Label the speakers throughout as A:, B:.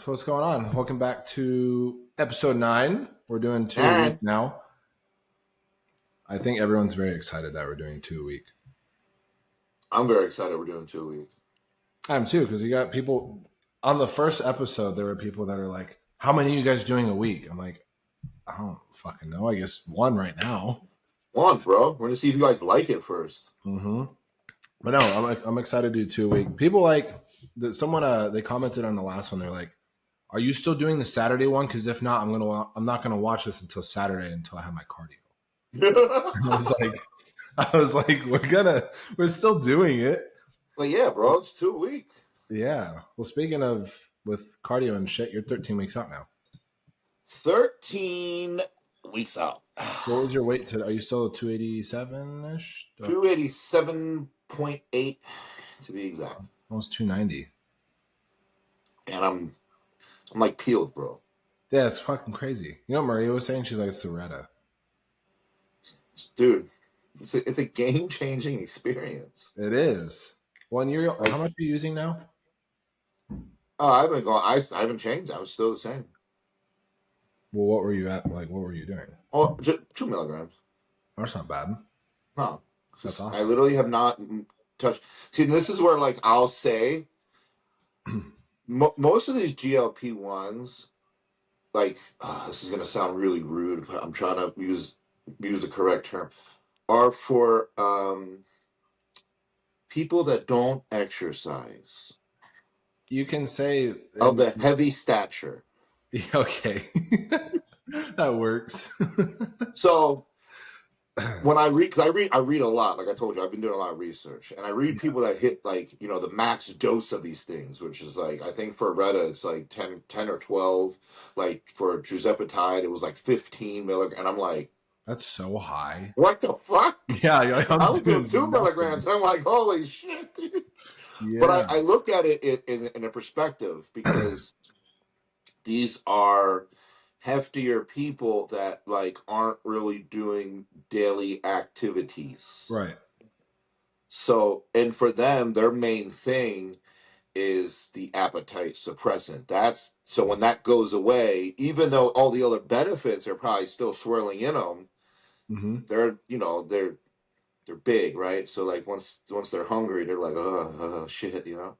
A: So what's going on? Welcome back to episode 9. We're doing two a week
B: And
A: now. I think everyone's very excited that we're doing 2 a week.
B: I'm very excited we're doing 2 a week.
A: I'm too, because you got people on the first episode. There were people that are like, "How many are you guys doing a week?" I'm like, I don't fucking know. I guess one right now.
B: One, bro. We're gonna see if you guys like it first.
A: Mm-hmm. But no, I'm excited to do 2 a week. People like that. Someone they commented on the last one. They're like, "Are you still doing the Saturday one? Because if not, I'm not gonna watch this until Saturday until I have my cardio." And I was like, we're still doing it.
B: Like, yeah, bro, it's 2 a week.
A: Yeah. Well, speaking of with cardio and shit, you're 13 weeks out now.
B: 13 weeks out.
A: What was your weight today? Are you still 287 ish?
B: 287.8 to be exact.
A: Almost 290.
B: And I'm like peeled, bro.
A: Yeah, it's fucking crazy. You know what Maria was saying? She's like, Soretta.
B: Dude, it's a game-changing experience.
A: It is. Well,
B: Like,
A: how much are you using now?
B: oh, I haven't gone. I haven't changed. I was still the same.
A: Well, what were you at? Like, what were you doing?
B: Oh, just 2 milligrams.
A: Oh, that's not bad.
B: No,
A: That's
B: I
A: awesome.
B: literally have not touched. See, this is where like I'll say most of these GLP-1s, like this is gonna sound really rude, but I'm trying to use the correct term, are for people that don't exercise
A: You can say,
B: of the heavy stature.
A: okay, that works.
B: So when I read, because I read a lot. Like I told you, I've been doing a lot of research, and I read people that hit like the max dose of these things, which is like I think for Retta it's like 10 or 12. Like for Giuseppetide, it was like 15 milligrams, and I'm like,
A: That's so high.
B: what the fuck?
A: Yeah,
B: I
A: I'm
B: was doing
A: doing
B: two
A: nothing.
B: milligrams, and I'm like, holy shit, dude. But
A: Yeah,
B: I look at it in a perspective because these are heftier people that like aren't really doing daily activities.
A: right.
B: So, and for them, their main thing is the appetite suppressant. That's so when that goes away, even though all the other benefits are probably still swirling in them,
A: Hmm.
B: they're they're big, right? So like once they're hungry, they're like, oh shit,
A: Yeah,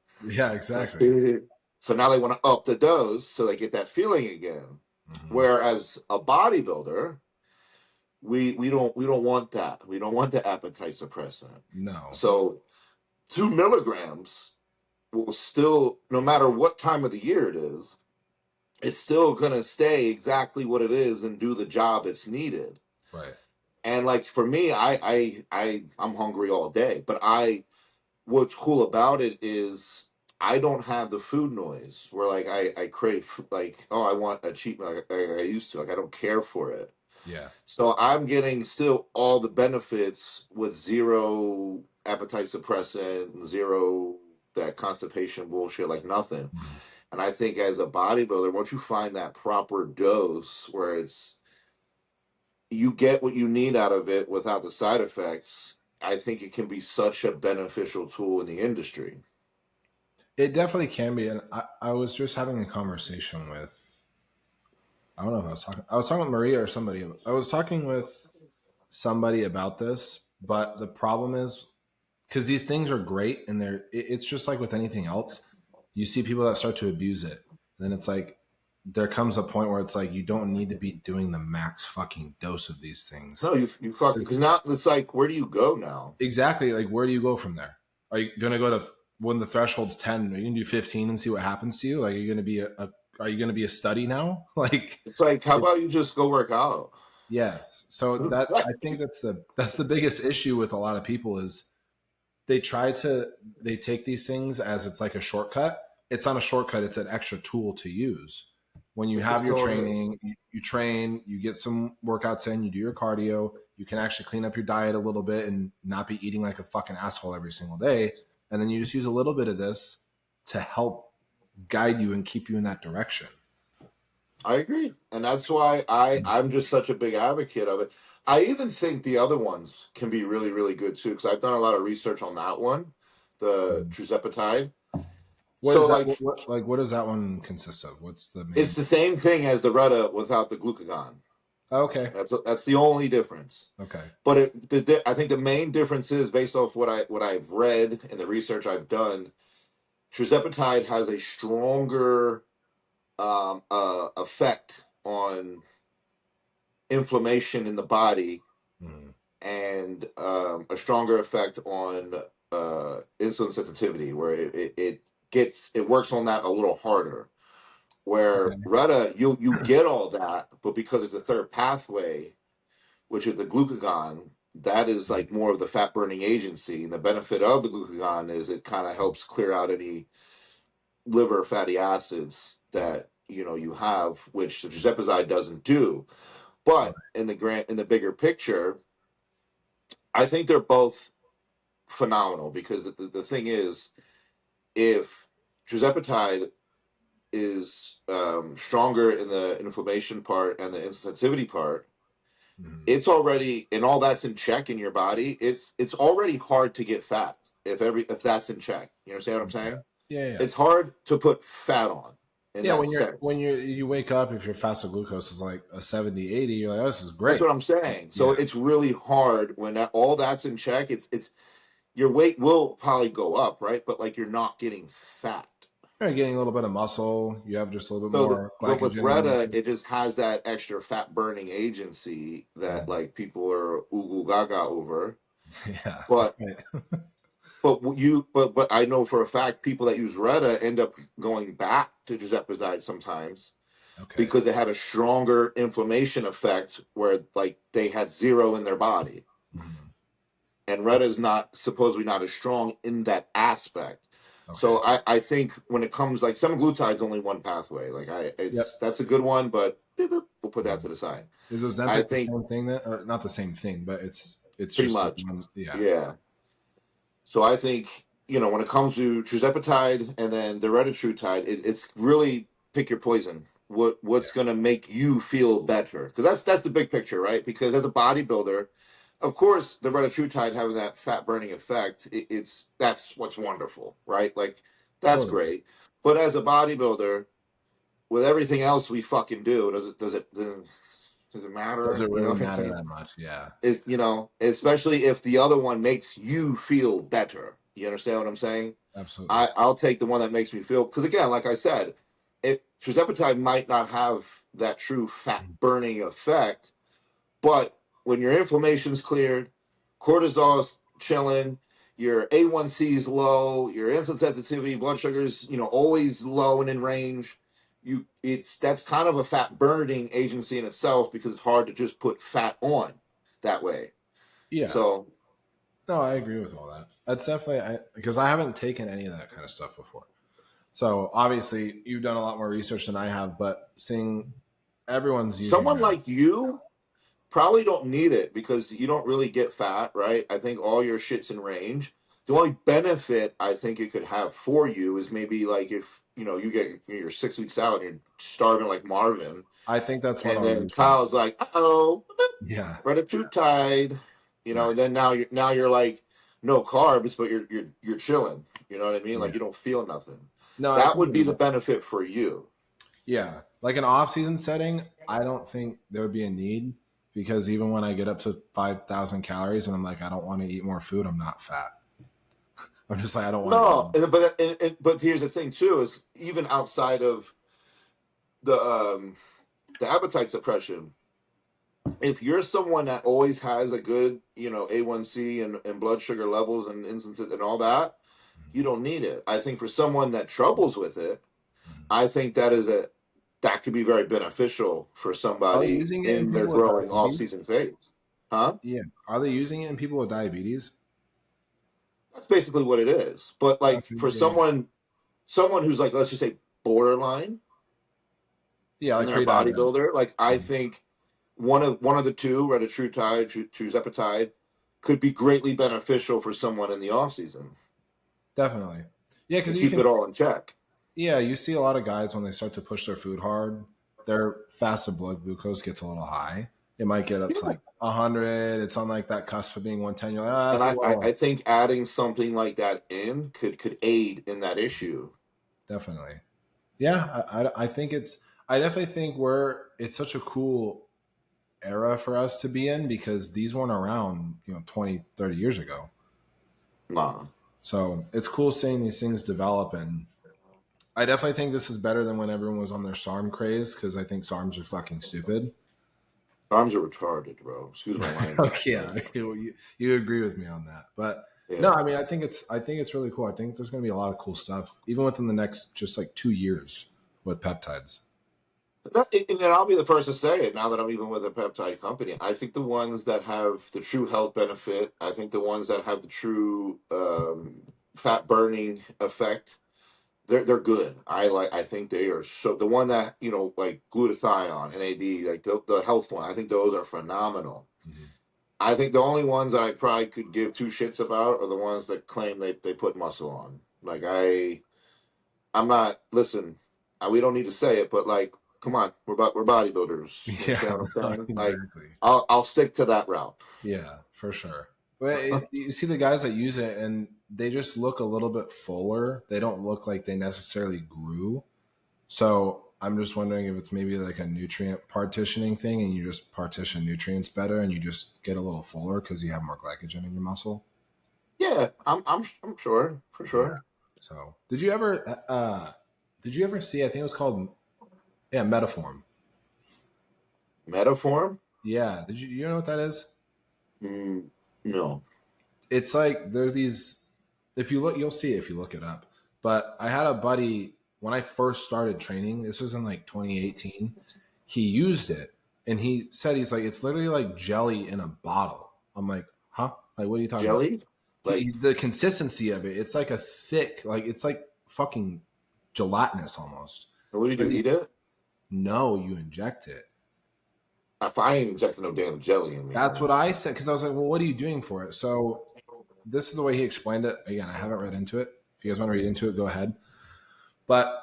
B: So,
A: exactly.
B: so now they want to up the dose so they get that feeling again.
A: Hmm.
B: Whereas a bodybuilder, we don't want that. We don't want the appetite suppressant.
A: No.
B: So 2 milligrams will still, no matter what time of the year it is, it's still gonna stay exactly what it is and do the job it's needed.
A: Right.
B: And like for me, I'm hungry all day, but what's cool about it is I don't have the food noise where like I crave like, oh, I want a cheat meal like I used to, like I don't care for it.
A: Yeah.
B: So I'm getting still all the benefits with zero appetite suppressant, zero that constipation bullshit, like nothing.
A: Mhm.
B: And I think as a bodybuilder, once you find that proper dose where it's you get what you need out of it without the side effects, I think it can be such a beneficial tool in the industry.
A: It definitely can be. And I was just having a conversation with, I don't know if I was talking with Maria or somebody. I was talking with somebody about this, but the problem is because these things are great and it's just like with anything else. You see people that start to abuse it. Then it's like, there comes a point where it's like, you don't need to be doing the max fucking dose of these things.
B: No, you fucked it because now it's like, where do you go now?
A: Exactly. Like, where do you go from there? Are you going to go to when the threshold's 10? Are you going to do 15 and see what happens to you? Like, are you going to be are you going to be a study now? Like,
B: It's like, how
A: it,
B: about you just go work out?
A: yes. So I think that's the biggest issue with a lot of people is they they take these things as it's like a shortcut. It's not a shortcut. It's an extra tool to use. When you
B: It's a
A: have your
B: total.
A: training, you train, you get some workouts in, you do your cardio, you can actually clean up your diet a little bit and not be eating like a fucking asshole every single day. And then you just use a little bit of this to help guide you and keep you in that direction.
B: I agree, and that's why I'm just such a big advocate of it. I even think the other ones can be really really good too because I've done a lot of research on that one, the
A: Mhm.
B: Trizepatide.
A: What is
B: So
A: that?
B: like
A: What does that one consist of? What's the
B: it's
A: main?
B: the same thing as the Retta without the glucagon.
A: Okay.
B: That's the only difference.
A: Okay.
B: But I think the main difference is based off what I've read and the research I've done. Trizepatide has a stronger effect on inflammation in the body
A: Mhm.
B: and a stronger effect on insulin sensitivity, where it works on that a little harder. Where
A: Okay.
B: Retta, you get all that, but because it's a third pathway, which is the glucagon, that is like more of the fat burning agency. And the benefit of the glucagon is it kind of helps clear out any liver fatty acids that you have, which the tirzepatide doesn't do. But in the bigger picture, I think they're both phenomenal because the thing is, if tirzepatide is stronger in the inflammation part and the insensitivity part,
A: Mhm.
B: it's already and all that's in check in your body. It's already hard to get fat if that's in check. You understand what I'm
A: Okay.
B: saying?
A: Yeah, yeah.
B: It's hard to put fat on in
A: Yeah,
B: that
A: when
B: sense.
A: you wake up, if your fasted glucose is like a 70, 80, you're like, oh, this is
B: That's
A: great.
B: what I'm saying. So
A: Yeah.
B: it's really hard when all that's in check. It's your weight will probably go up, right? But like you're not getting fat.
A: You're getting a little bit of muscle. You have just a little bit
B: So
A: more
B: but with
A: glycogen running
B: Retta,
A: through.
B: it just has that extra fat burning agency that
A: Mhm.
B: like people are ooh gaga over.
A: Yeah.
B: But
A: Right.
B: but I know for a fact people that use Retta end up going back to Giuseppezide sometimes
A: Okay.
B: because they had a stronger inflammation effect where like they had zero in their body.
A: Mhm.
B: And Retta is not supposedly not as strong in that aspect.
A: Okay.
B: So I think when it comes like semaglutide is only one pathway. Like
A: Yep.
B: that's a good one, but beep, boop, we'll put that
A: Mhm.
B: to the side.
A: Is
B: I
A: Ozempic the
B: think
A: same thing that, or not the same thing, but it's
B: pretty
A: just like
B: much,
A: one. Yeah.
B: yeah. So I think when it comes to tirzepatide and then the retatrutide, it's really pick your poison. What's
A: Yeah.
B: going to make you feel better? Because that's the big picture, right? Because as a bodybuilder, of course, the retatrutide having that fat burning effect, that's what's wonderful, right? Like that's
A: Totally.
B: great. But as a bodybuilder, with everything else we fucking do, does it
A: Does
B: matter?
A: it
B: You know
A: really
B: what I
A: matter
B: mean?
A: that much? Yeah.
B: Is especially if the other one makes you feel better. You understand what I'm saying?
A: Absolutely.
B: I'll take the one that makes me feel, because again, like I said, tirzepatide might not have that true fat burning effect, but when your inflammation's cleared, cortisol's chilling, your A1C is low, your insulin sensitivity, blood sugars, always low and in range. That's kind of a fat burning agency in itself because it's hard to just put fat on that way.
A: Yeah.
B: So
A: No, I agree with all that. That's definitely because I haven't taken any of that kind of stuff before. So obviously, you've done a lot more research than I have, but seeing everyone's using
B: someone
A: that.
B: like you probably don't need it because you don't really get fat, right? I think all your shit's in range. The only benefit I think it could have for you is maybe like if you get your 6 weeks out and you're starving like Marvin,
A: I think that's what
B: and
A: I'll
B: then
A: use for.
B: Kyle's like, "Oh,
A: Yeah.
B: Ratatouille,"
A: Right.
B: and then now you're like no carbs, but you're chilling. You know what I mean? Like
A: Yeah.
B: you don't feel nothing.
A: No, I
B: That
A: think
B: would
A: it'll
B: be
A: be
B: the
A: good.
B: benefit for you.
A: Yeah. Like an off-season setting, I don't think there would be a need because even when I get up to 5,000 calories and I'm like, I don't want to eat more food, I'm not fat. I'm just like, I don't want to eat
B: No,
A: more.
B: but here's the thing too: is even outside of the appetite suppression, if you're someone that always has a good A1C and blood sugar levels and instances and all that, you don't need it. I think for someone that troubles with it,
A: Mhm.
B: I think that could be very beneficial for
A: Are they
B: somebody
A: using it in
B: in their
A: people with
B: growing off
A: diabetes?
B: season phase. Huh?
A: Yeah. Are they using it in people with diabetes?
B: That's basically what it is. But like
A: Okay.
B: for
A: Yeah.
B: someone who's like, let's just say borderline
A: Yeah,
B: and
A: like
B: they're a
A: pre-diabetic.
B: bodybuilder, like I
A: Mhm.
B: think one of the two, retatrutide, tirzepatide, could be greatly beneficial for someone in the off season
A: Definitely. Yeah,
B: and
A: because you
B: keep
A: can.
B: it all in check.
A: Yeah, you see a lot of guys when they start to push their food hard, their fasted blood glucose gets a little high. It might get up to
B: Yeah,
A: like 100. It's on like that cusp of being 110. You're like, ah,
B: and
A: that's a
B: I
A: little.
B: think adding something like that in could aid in that issue.
A: Definitely. Yeah, I think it's. I definitely think it's such a cool era for us to be in because these weren't around, 20, 30 years ago.
B: Nah.
A: So it's cool seeing these things develop. And I definitely think this is better than when everyone was on their SARM craze because I think SARMs are fucking stupid.
B: Arms are retarded, bro. Excuse my language.
A: Okay, yeah,
B: Like,
A: you agree with me on that. But no,
B: yeah.
A: I mean, I think it's really cool. I think there's going to be a lot of cool stuff even within the next just like 2 years with peptides.
B: And I'll be the first to say it now that I'm even with a peptide company. I think the ones that have the true health benefit, I think the ones that have the true fat burning effect, they're good. I think they are so the one that like glutathione, NAD, like the health one. I think those are phenomenal.
A: Mhm.
B: I think the only ones that I probably could give two shits about are the ones that claim they put muscle on. Like I'm not. Listen, we don't need to say it, but like, come on, we're bodybuilders. You
A: Yeah,
B: understand what I'm
A: no,
B: saying? Like,
A: exactly.
B: I'll stick to that route.
A: Yeah, for sure. But you see the guys that use it, and they just look a little bit fuller. They don't look like they necessarily grew. So I'm just wondering if it's maybe like a nutrient partitioning thing, and you just partition nutrients better, and you just get a little fuller because you have more glycogen in your muscle.
B: Yeah, I'm sure for
A: Yeah.
B: sure.
A: So did you ever see? I think it was called Metaform.
B: Metaform?
A: Yeah. You know what that is?
B: Mm, no.
A: It's like there's these. If you look, you'll see it if you look it up. But I had a buddy when I first started training. This was in like 2018. He used it, and he said he's like it's literally like jelly in a bottle. I'm like, huh? Like, what are you talking about?
B: Jelly? Like,
A: The consistency of it. It's like a thick, like it's like fucking gelatinous almost.
B: what do you do?
A: But
B: Eat it?
A: no, you inject it.
B: If I ain't injecting no damn jelly in me,
A: That's what
B: man.
A: I said because I was like, well, what are you doing for it? So this is the way he explained it. Again, I haven't read into it. If you guys want to read into it, go ahead. But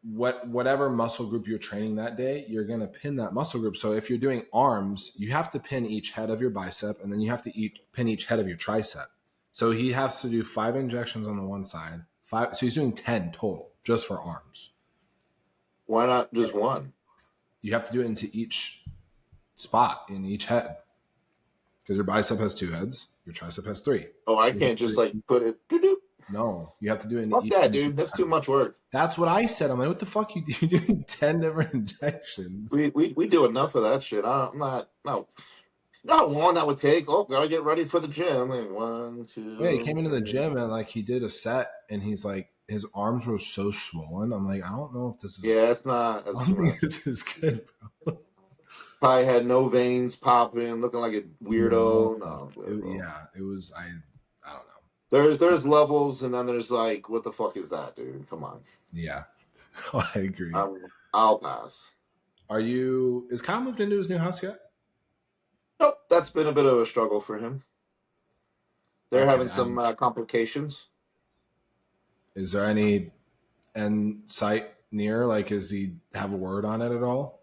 A: whatever muscle group you're training that day, you're going to pin that muscle group. So if you're doing arms, you have to pin each head of your bicep, and then you have to pin each head of your tricep. So he has to do 5 injections on the one side. Five. So he's doing 10 total just for arms.
B: Why not just one?
A: You have to do it into each spot in each head because your bicep has 2 heads, your tricep has three.
B: Oh, I
A: You have
B: can't just
A: to-
B: like put it. Doo-doo.
A: No, you have to do it in
B: Fuck
A: each
B: that,
A: head.
B: dude. That's too much work.
A: That's what I said. I'm like, what the fuck you doing 10 different injections?
B: We do enough of that shit. I'm not. No. You know how long that would take? Oh, gotta get ready for the gym. Like one,
A: Yeah, he came
B: two,
A: into the
B: three.
A: gym and like he did a set and he's like his arms were so swollen. I'm like, I don't know if this is
B: Yeah, that's not. That's
A: I
B: too
A: don't think
B: much.
A: this is good.
B: Probably had no veins popping, looking like a
A: No.
B: weirdo. No, good, bro.
A: Yeah, it was I don't know.
B: There's levels, and then there's like, what the fuck is that, dude? Come on.
A: Yeah. I agree.
B: I'll pass.
A: Is Kyle moved into his new house yet?
B: Nope, that's been a bit of a struggle for him. They're
A: Okay.
B: having some complications.
A: Is there any end site near? Like, is he have a word on it at all?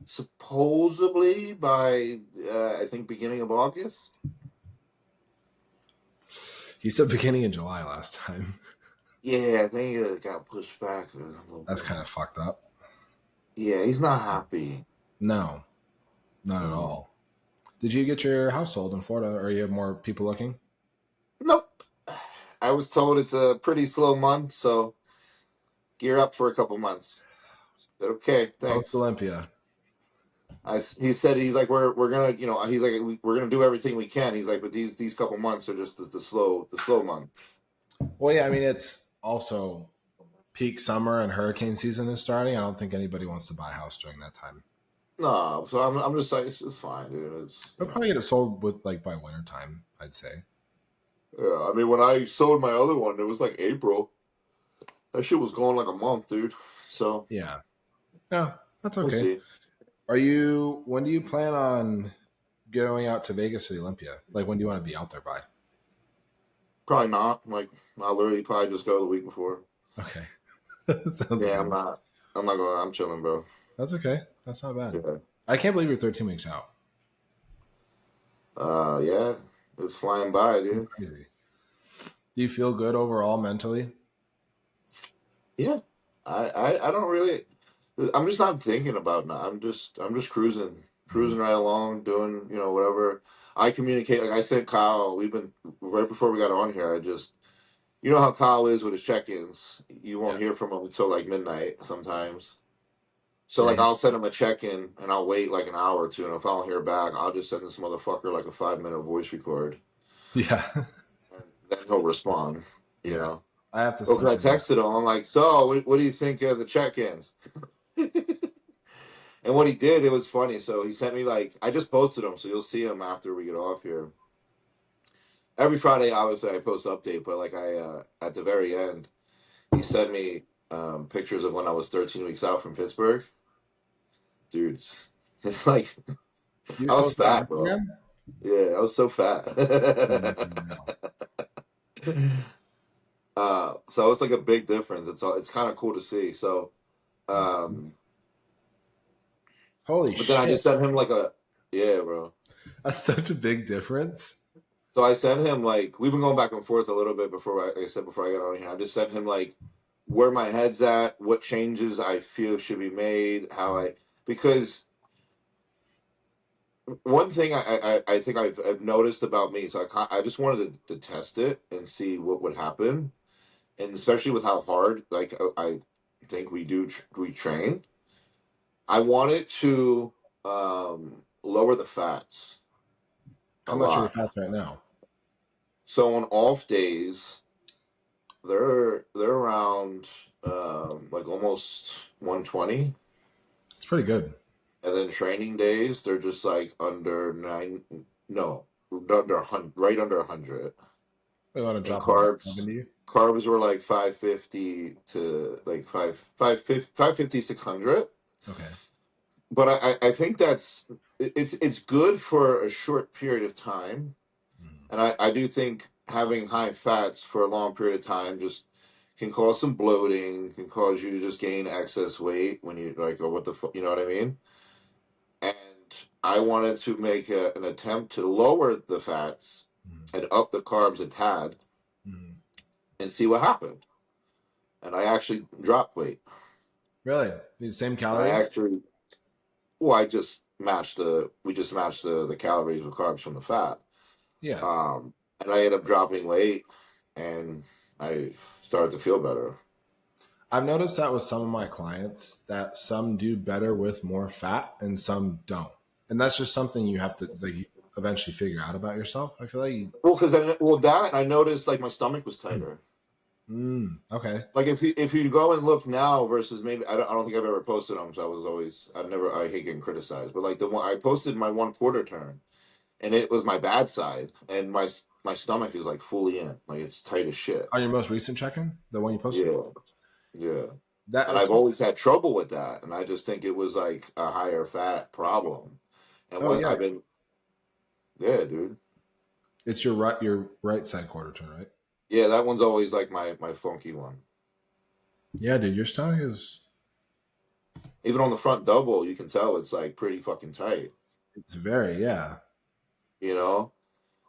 B: Supposedly by I think beginning of August.
A: He said beginning of July last time.
B: Yeah, I think it got pushed back a little
A: That's
B: bit.
A: kind of fucked up.
B: Yeah, he's not happy.
A: No, not at
B: So
A: all. Did you get your house sold in Florida, or you have more people looking?
B: nope. I was told it's a pretty slow month, so gear up for a couple months. Said, okay,
A: Post
B: thanks.
A: Olympia.
B: He said he's like we're gonna he's like we're gonna do everything we can. He's like, but these couple months are just the slow month.
A: Well, yeah, I mean it's also peak summer and hurricane season is starting. I don't think anybody wants to buy a house during that time.
B: No, so I'm just like it's fine, dude. It's
A: They'll probably get it sold with like by winter time, I'd say.
B: yeah. I mean, when I sold my other one, it was like April. That shit was going like a month, dude. So
A: Yeah. Yeah, that's
B: we'll
A: okay.
B: see.
A: When do you plan on going out to Vegas or the Olympia? Like when do you want to be out there by?
B: Probably not. Like I'll literally probably just go the week before.
A: Okay. Sounds
B: Yeah, I'm
A: good.
B: not. I'm not going. I'm chilling, bro.
A: That's okay. That's not bad.
B: Yeah.
A: I can't believe you're 13 weeks out.
B: Yeah. It's flying by,
A: It's
B: dude.
A: crazy. Do you feel good overall mentally?
B: Yeah, I don't really. I'm just not thinking about now. I'm just cruising right along, doing whatever. I communicate, like I said, Kyle. We've been right before we got on here. I just how Kyle is with his check-ins. You won't
A: Yeah.
B: hear from him until like midnight sometimes. So like
A: Same.
B: I'll send him a check-in and I'll wait like an hour or two, and if I don't hear back, I'll just send this motherfucker like a 5-minute voice record,
A: Yeah.
B: and then he'll respond. You
A: Yeah.
B: know.
A: I have the
B: Or
A: same
B: because I
A: thing.
B: texted him, I'm like, so what do you think of the check-ins? And what he did, it was funny. So he sent me like I just posted him, so you'll see him after we get off here. Every Friday, obviously, I post update, but like I at the very end, he sent me pictures of when I was 13 weeks out from Pittsburgh. Dudes, it's like
A: You
B: I was
A: posted on
B: fat, bro.
A: Instagram?
B: Yeah, I was so fat.
A: I'm looking now.
B: So it's like a big difference. It's kind of cool to see. So, um,
A: Holy
B: but then I
A: shit.
B: just sent him like a yeah, bro.
A: That's such a big difference.
B: So I sent him like we've been going back and forth a little bit before like I said before I got on here. I just sent him like where my head's at, what changes I feel should be made, how I because one thing I think I've noticed about me, so I just wanted to test it and see what would happen, and especially with how hard like I think we train. I wanted to lower the fats a
A: How much are your
B: lot.
A: fats right now?
B: So on off days, they're around like almost 120,
A: It's pretty good.
B: and then training days they're just like under nine, no, under 100, right under 100.
A: We want to
B: And
A: drop them like
B: carbs
A: 70.
B: carbs were like 550 to like 550 600.
A: Okay.
B: But I think it's good for a short period of time,
A: Mhm.
B: and I do think having high fats for a long period of time just can cause some bloating, can cause you to just gain excess weight when you like, or what the fuck, you know what I mean? And I wanted to make an attempt to lower the fats
A: Mhm.
B: and up the carbs a tad
A: Mhm.
B: and see what happened. And I actually dropped weight.
A: Really? These same
B: And I
A: calories?
B: actually, well, we just matched the calories with carbs from the fat.
A: Yeah.
B: And I ended up dropping weight and I started to feel better.
A: I've noticed that with some of my clients that some do better with more fat and some don't. And that's just something you have to like eventually figure out about yourself. I feel like you,
B: Well, because that I noticed like my stomach was tighter.
A: okay.
B: Like if you go and look now versus maybe I don't think I've ever posted them. So I hate getting criticized. But like the one I posted my 1/4 turn, and it was my bad side, and my stomach is like fully in, like it's tight as shit.
A: On your most recent check-in, the one you posted?
B: Yeah, yeah.
A: That
B: And
A: it's
B: I've always had trouble with that, and I just think it was like a higher fat problem. And
A: oh
B: what
A: yeah.
B: I've been, yeah, dude,
A: It's your right side quarter turn, right?
B: yeah, that one's always like my funky one.
A: Yeah, dude, your stomach is
B: Even on the front double, you can tell it's like pretty fucking tight,
A: it's very, yeah.
B: you know.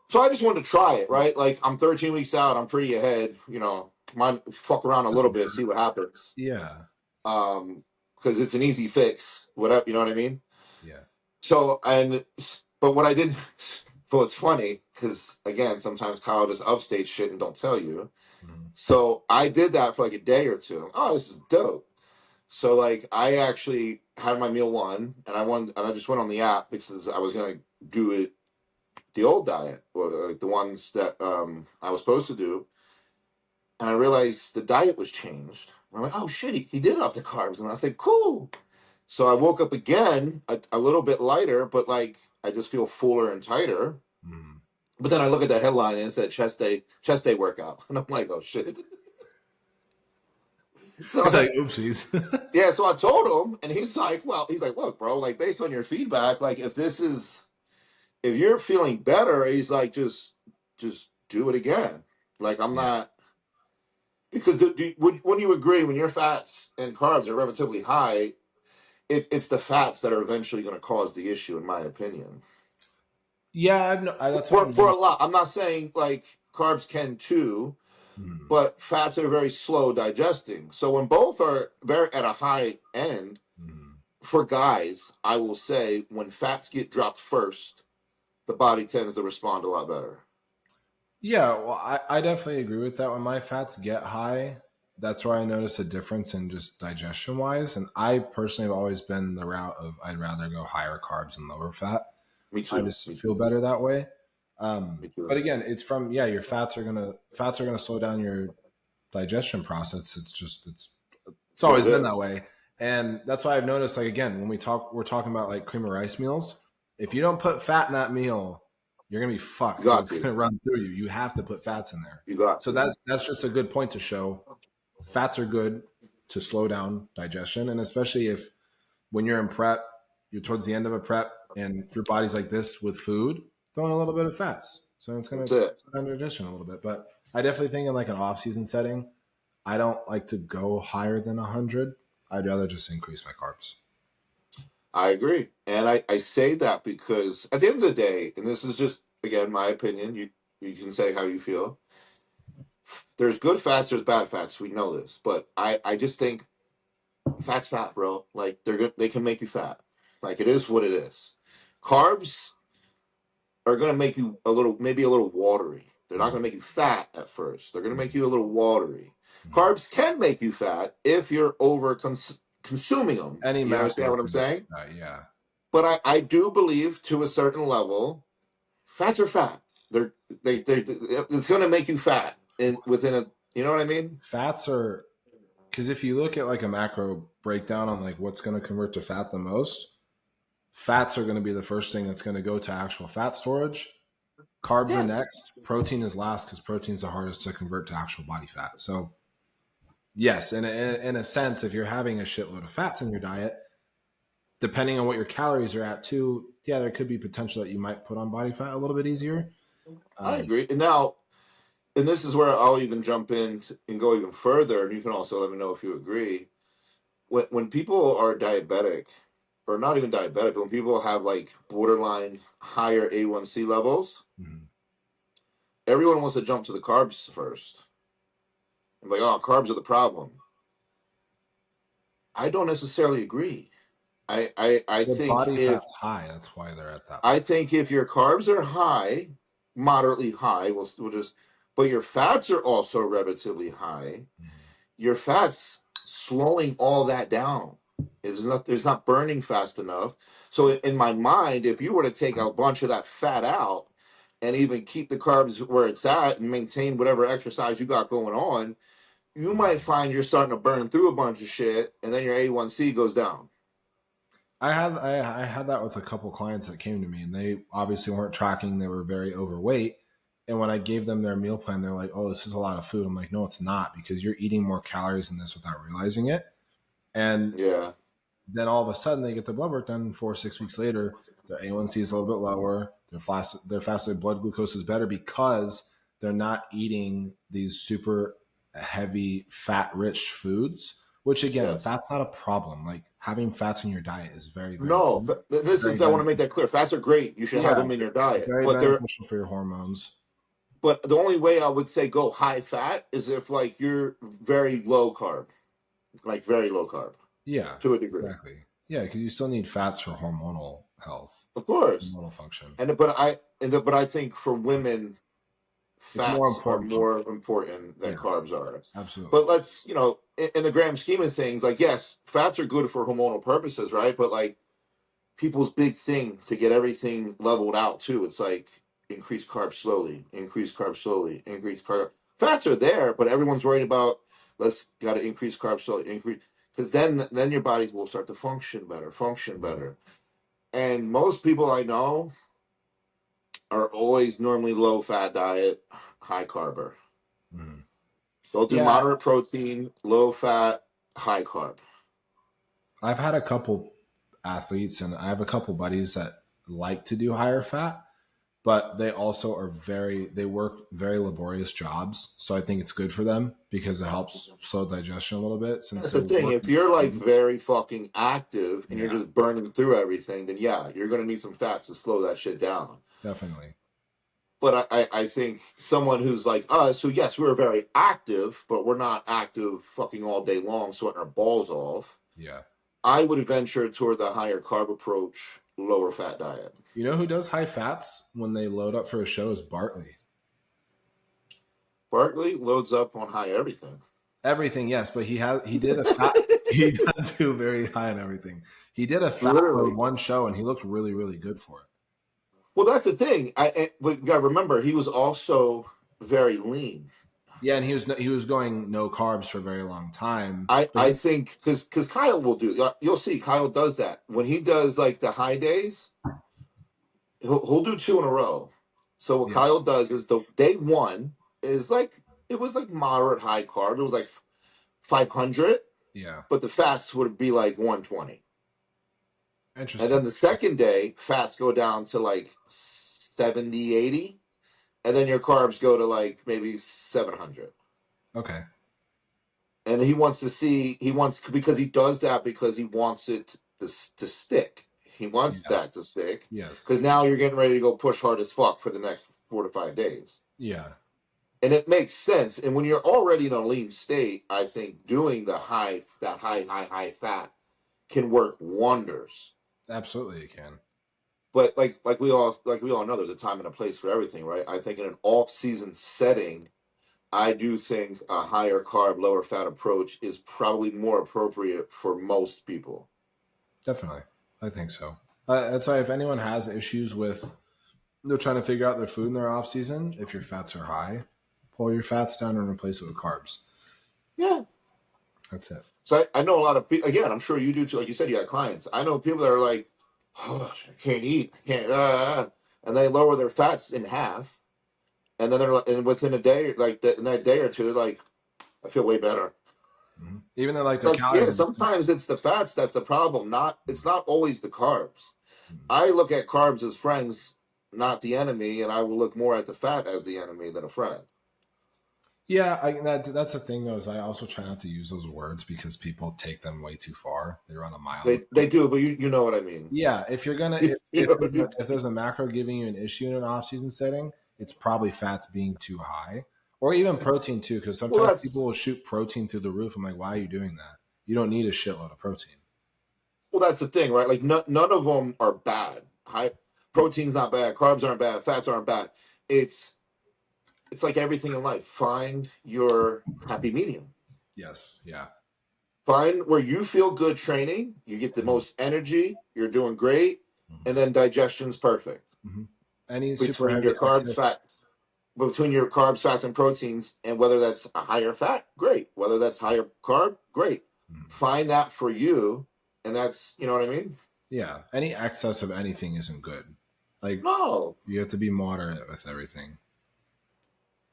B: So I just wanted to try it, right? Like I'm 13 weeks out, I'm pretty ahead, you know. Might fuck around a
A: Doesn't
B: little bit, see
A: hurt.
B: what happens.
A: Yeah.
B: Because it's an easy fix, whatever, you know what I mean?
A: Yeah.
B: So but what I did, but it's funny because again, sometimes Kyle just upstate shit and don't tell you.
A: Mhm.
B: So I did that for like a day or two. Oh, this is dope. So like I actually had my meal one, and I just went on the app because I was gonna do it the old diet or like the ones that I was supposed to do, and I realized the diet was changed. I'm like, oh shit, he did up the carbs, and I said, cool. So I woke up again a little bit lighter, but like I just feel fuller and tighter.
A: Mhm.
B: But then I look at the headline and it said chest day workout, and I'm like, oh shit.
A: You're
B: So
A: like, oopsies.
B: yeah, so I told him, and he's like, look, bro, like based on your feedback, like if you're feeling better, he's like, just do it again. Like I'm
A: Yeah.
B: not because wouldn't you agree when your fats and carbs are relatively high, it's the fats that are eventually going to cause the issue, in my opinion.
A: Yeah, that's what
B: For
A: I've
B: for a
A: noticed.
B: lot, I'm not saying like carbs can too,
A: Mm,
B: but fats are very slow digesting. So when both are very at a high end,
A: mm.
B: for guys, I will say when fats get dropped first, the body tends to respond a lot better.
A: Yeah, well, I definitely agree with that. When my fats get high, that's where I notice a difference in just digestion wise. And I personally have always been the route of I'd rather go higher carbs and lower fat.
B: Me
A: I
B: too.
A: just
B: Me
A: feel
B: too.
A: better that way.
B: Me
A: But
B: too.
A: again, it's from your fats are gonna slow down your digestion process. It's
B: It's what
A: always
B: it
A: been that
B: is.
A: way, and that's why I've noticed. Like again, when we're talking about like cream of rice meals. If you don't put fat in that meal, you're gonna be fucked
B: You
A: because
B: got
A: it's
B: to.
A: gonna run through you. You have to put fats in there.
B: You got
A: So
B: to.
A: that's just a good point to show. Fats are good to slow down digestion, and especially if when you're in prep, you're towards the end of a prep, and if your body's like this with food, throw in a little bit of fats. So it's gonna
B: That's it.
A: slow down digestion a little bit. But I definitely think in like an off season setting, I don't like to go higher than 100. I'd rather just increase my carbs.
B: I agree. And I say that because at the end of the day, and this is just again my opinion, you can say how you feel. There's good fats, there's bad fats. We know this. But I just think fat's fat, bro. Like they're good, they can make you fat. Like it is what it is. Carbs are gonna make you a little, maybe a little watery. They're not
A: Mm-hmm.
B: gonna make you fat at first. They're gonna make you a little watery.
A: Mm-hmm.
B: Carbs can make you fat if you're over consuming them.
A: Any
B: You understand
A: macro
B: what I'm
A: can make
B: saying?
A: that, yeah.
B: But I do believe to a certain level, fats are fat. They're they it's gonna make you fat in within a, you know what I mean?
A: Fats are because if you look at like a macro breakdown on like what's going to convert to fat the most, fats are going to be the first thing that's going to go to actual fat storage. Carbs are
B: Yes,
A: next. Protein is last because protein's the hardest to convert to actual body fat. So yes, in a sense, if you're having a shitload of fats in your diet, depending on what your calories are at too, yeah, there could be potential that you might put on body fat a little bit easier.
B: I
A: Um,
B: agree. And now, and this is where I'll even jump in and go even further, and you can also let me know if you agree. When people are diabetic, or not even diabetic, but when people have like borderline higher A1C levels,
A: mhm.
B: everyone wants to jump to the carbs first. I'm like, oh, carbs are the problem. I don't necessarily agree. I
A: The
B: think
A: body
B: if
A: fat's high. That's why they're at that
B: I
A: point.
B: think if your carbs are high, moderately high, we'll just, but your fats are also relatively high.
A: Mhm.
B: Your fats slowing all that down is not, there's not burning fast enough. So in my mind, if you were to take a bunch of that fat out and even keep the carbs where it's at and maintain whatever exercise you got going on, you might find you're starting to burn through a bunch of shit, and then your A1C goes down.
A: I had that with a couple clients that came to me, and they obviously weren't tracking. They were very overweight, and when I gave them their meal plan, they're like, "Oh, this is a lot of food." I'm like, "No, it's not, because you're eating more calories than this without realizing it." And
B: Yeah.
A: then all of a sudden, they get their blood work done. 4 or 6 weeks later, their A1C is a little bit lower. Their fasted blood glucose is better because they're not eating these super heavy fat rich foods. Which again,
B: Yes.
A: fat's not a problem. Like having fats in your diet is very, very
B: No.
A: good,
B: This
A: very
B: is, I want to make that
A: beneficial.
B: clear. Fats are great. You should have
A: Yeah,
B: them in your diet,
A: very
B: but they're,
A: beneficial for your hormones.
B: but the only way I would say go high fat is if like you're very low carb, like very low carb
A: Yeah,
B: to a degree.
A: exactly. Yeah, because you still need fats for hormonal health,
B: Of course.
A: hormonal function.
B: But I think for women,
A: It's more
B: fats are
A: important for
B: more important than
A: yes,
B: carbs are.
A: absolutely.
B: But let's, in the grand scheme of things, like yes, fats are good for hormonal purposes, right? But like people's big thing to get everything leveled out too. It's like increase carbs slowly, increase carbs slowly, increase carb. Fats are there, but everyone's worried about let's got to increase carbs slowly, increase because then your bodies will start to function
A: Mhm.
B: better. And most people I know are always normally low fat diet, high carber.
A: Mhm.
B: They'll do
A: Yeah,
B: moderate protein, low fat, high carb.
A: I've had a couple athletes and I have a couple buddies that like to do higher fat, but they also they work very laborious jobs. So I think it's good for them because it helps slow digestion a little bit since
B: That's
A: they're
B: the thing. If
A: working.
B: you're like very fucking active and you're
A: Yeah,
B: just burning through everything, then yeah, you're gonna need some fats to slow that shit down.
A: definitely.
B: But I think someone who's like us, who yes, we're very active, but we're not active fucking all day long, sweating our balls off.
A: Yeah.
B: I would venture toward the higher carb approach, lower fat diet.
A: You know who does high fats when they load up for a show is Bartley.
B: Barkley loads up on high everything.
A: Everything, yes, but he did a fat he does do very high on everything. He did a fat load
B: Literally.
A: one show and he looked really, really good for it.
B: Well, that's the thing. But you got to remember, he was also very lean.
A: Yeah, and he was going no carbs for a very long time. But
B: I think because Kyle will do. You'll see Kyle does that when he does like the high days. He'll do two in a row. So what
A: yeah,
B: Kyle does is the day one is like it was like moderate high carb. It was like 500,
A: yeah,
B: but the fats would be like 120. And
A: interesting.
B: then the second day, fats go down to like 70, 80, and then your carbs go to like maybe 700.
A: Okay,
B: And he wants because he does that because he wants it to stick. He wants
A: yeah,
B: that to stick
A: yes,
B: because now you're getting ready to go push hard as fuck for the next 4 to 5 days.
A: yeah,
B: And it makes sense. And when you're already in a lean state, I think doing that high fat can work wonders.
A: absolutely, you can.
B: But like we all know, there's a time and a place for everything, right? I think in an off season setting, I do think a higher carb, lower fat approach is probably more appropriate for most people.
A: Definitely, I think so. That's why if anyone has issues with they're trying to figure out their food in their off season, if your fats are high, pull your fats down and replace it with carbs.
B: Yeah.
A: That's it.
B: So I know a lot of people. Again, I'm sure you do too. Like you said, you got clients. I know people that are like, oh, I can't eat, I can't, and they lower their fats in half, and then they're like, and within a day, like in that day or two, like I feel way better.
A: Mhm. Even though like their
B: Like yeah,
A: calories,
B: sometimes it's the fats that's the problem. Not it's not always the carbs. I look at carbs as friends, not the enemy, and I will look more at the fat as the enemy than a friend.
A: yeah, that's the thing though. Is I also try not to use those words because people take them way too far. They run a mile with
B: They
A: them.
B: do, but you know what I mean.
A: Yeah, if you're gonna
B: You know what I mean?
A: if there's a macro giving you an issue in an off season setting, it's probably fats being too high, or even protein too. Because
B: Well,
A: sometimes people
B: that's
A: will shoot protein through the roof. I'm like, why are you doing that? You don't need a shitload of protein.
B: well, that's the thing, right? Like none of them are bad. High protein's not bad, carbs aren't bad, fats aren't bad. It's it's like everything in life. Find your happy medium.
A: Yes, yeah.
B: Find where you feel good training, you get the
A: Mhm.
B: most energy, you're doing great,
A: Mhm.
B: and then digestion's perfect.
A: Mhm. Any super
B: Between
A: heavy
B: your carbs,
A: excess.
B: fat, between your carbs, fats, and proteins, and whether that's a higher fat, great. Whether that's higher carb, great.
A: Mhm.
B: Find that for you, and that's you know what I mean.
A: Yeah, any excess of anything isn't good. Like
B: No,
A: you have to be moderate with everything.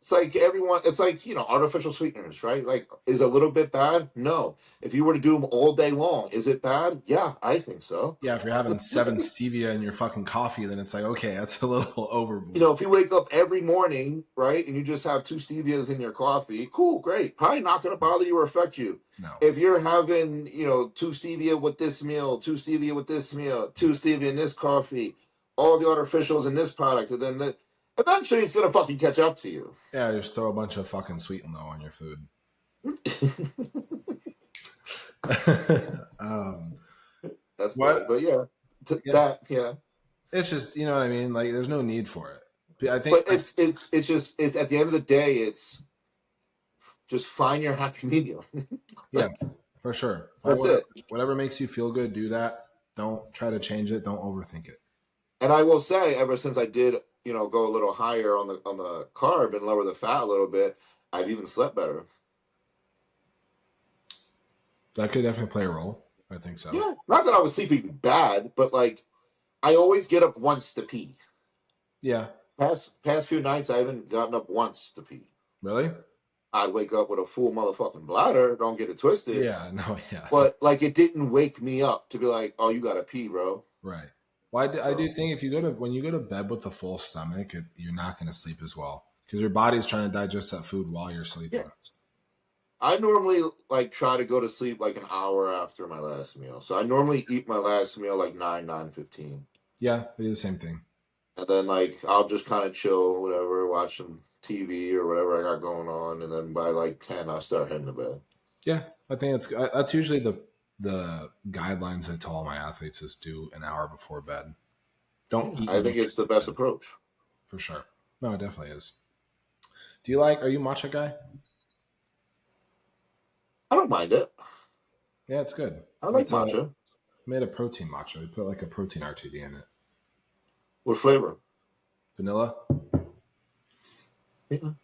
B: it's like everyone. It's like artificial sweeteners, right? Like, is a little bit bad? No. If you were to do them all day long, is it bad? Yeah, I think so.
A: Yeah, if you're having 7 stevia in your fucking coffee, then it's like okay, that's a little overboard.
B: If you wake up every morning, right, and you just have two stevias in your coffee, cool, great. Probably not going to bother you or affect you.
A: No.
B: If you're having, two stevia with this meal, two stevia with this meal, two stevia in this coffee, all the artificials in this product, and then eventually it's going to fucking catch up to you.
A: Yeah, just throw a bunch of fucking sweet and low on your food. um,
B: That's funny.
A: what?
B: But yeah,
A: Yeah,
B: that, yeah.
A: it's just you know what I mean. Like, there's no need for it. I think.
B: But it's at the end of the day, it's just find your happy medium.
A: Yeah, for sure. Find
B: That's it.
A: whatever makes you feel good. Do that. Don't try to change it. Don't overthink it.
B: And I will say, ever since I did, go a little higher on the carb and lower the fat a little bit, I've even slept better.
A: That could definitely play a role. I think so.
B: Yeah, not that I was sleeping bad, but like I always get up once to pee.
A: Yeah.
B: Past few nights, I haven't gotten up once to pee.
A: Really?
B: I'd wake up with a full motherfucking bladder. Don't get it twisted.
A: Yeah. No. Yeah.
B: But like, it didn't wake me up to be like, "Oh, you gotta pee, bro."
A: Right. Well, I do
B: So
A: think if you go to when you go to bed with a full stomach, you're not going to sleep as well because your body's trying to digest that food while you're
B: yeah,
A: sleeping.
B: I normally like try to go to sleep like an hour after my last meal. So I normally eat my last meal like 9:15.
A: Yeah, I do the same thing.
B: and then like I'll just kind of chill, whatever, watch some TV or whatever I got going on, and then by like 10, I'll start heading to bed.
A: Yeah, I think that's usually the guidelines I tell all my athletes is do an hour before bed. Don't
B: Yeah,
A: eat
B: I
A: and go
B: think it's the
A: straight to
B: best
A: bed
B: approach.
A: for sure. No, it definitely is. Do you like? Are you a matcha guy?
B: I don't mind it.
A: Yeah, it's good.
B: I like
A: It's
B: matcha.
A: made a protein matcha. We put like a protein RTD in it.
B: What flavor?
A: Vanilla.
B: Yeah. You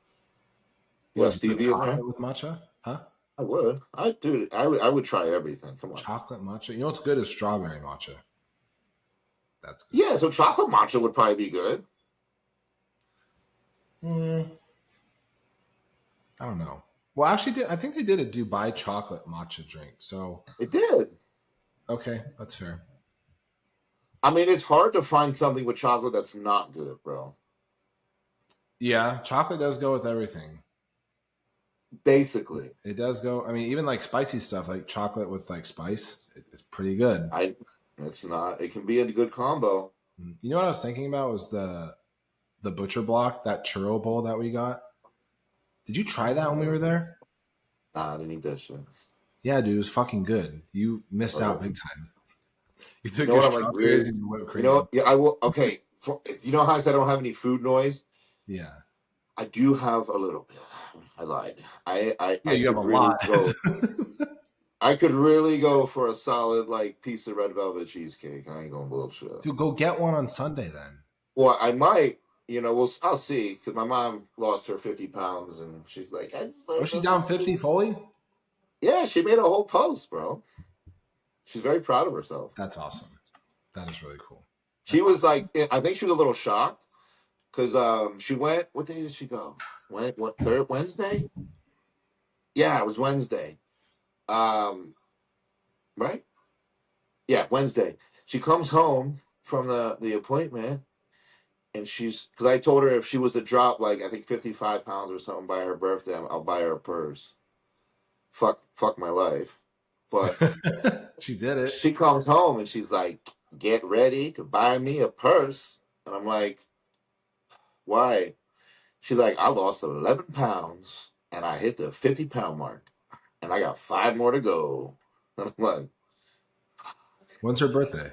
A: What
B: got
A: is it?
B: stevia in there?
A: Chocolate with matcha? Huh?
B: I would. I do. I would try everything. Come on.
A: Chocolate matcha. You know what's good is strawberry matcha. That's good.
B: Yeah, so chocolate matcha would probably be good.
A: Mm, I don't know. Well, actually, I think they did a Dubai chocolate matcha drink. So
B: It did.
A: okay, that's fair.
B: I mean, it's hard to find something with chocolate that's not good, bro.
A: Yeah, chocolate does go with everything.
B: Basically,
A: It does go. I mean, even like spicy stuff, like chocolate with like spice, it's pretty good.
B: I. It's not. It can be a good combo.
A: You know what I was thinking about was the butcher block, that churro bowl that we got. Did you try that when we were there?
B: Nah, I didn't eat that shit.
A: Yeah, dude, it was fucking good. You missed out
B: Okay.
A: big time. You
B: You
A: took
B: know
A: your
B: what? I'm like
A: strawberries
B: weird.
A: and your whipped
B: You know?
A: cream.
B: Yeah, I will. Okay. You know how I said I don't have any food noise?
A: Yeah,
B: I do have a little bit. I lied.
A: yeah,
B: I
A: you have
B: could
A: a
B: really
A: lot.
B: go. I could really go for a solid like piece of red velvet cheesecake. I ain't gonna bullshit.
A: Dude, go get one on Sunday then.
B: Well, I might. You know, I'll see. Because my mom lost her 50 pounds, and she's like, I just
A: Oh,
B: learned
A: she
B: to
A: down
B: lose
A: 50
B: weight.
A: fully?
B: Yeah, she made a whole post, bro. She's very proud of herself.
A: That's awesome. That is really cool.
B: She was like, I think she was a little shocked because she went. What day did she go? What third Wednesday? Yeah, it was Wednesday. Um, right? Yeah, Wednesday. She comes home from the appointment, and she's because I told her if she was to drop like I think 55 pounds or something by her birthday, I'll buy her a purse. Fuck my life. But
A: She did it.
B: she comes home and she's like, "Get ready to buy me a purse," and I'm like, "Why?" She's like, "I lost 11 pounds and I hit the 50-pound mark, and I got 5 more to go." And I'm like,
A: When's her birthday?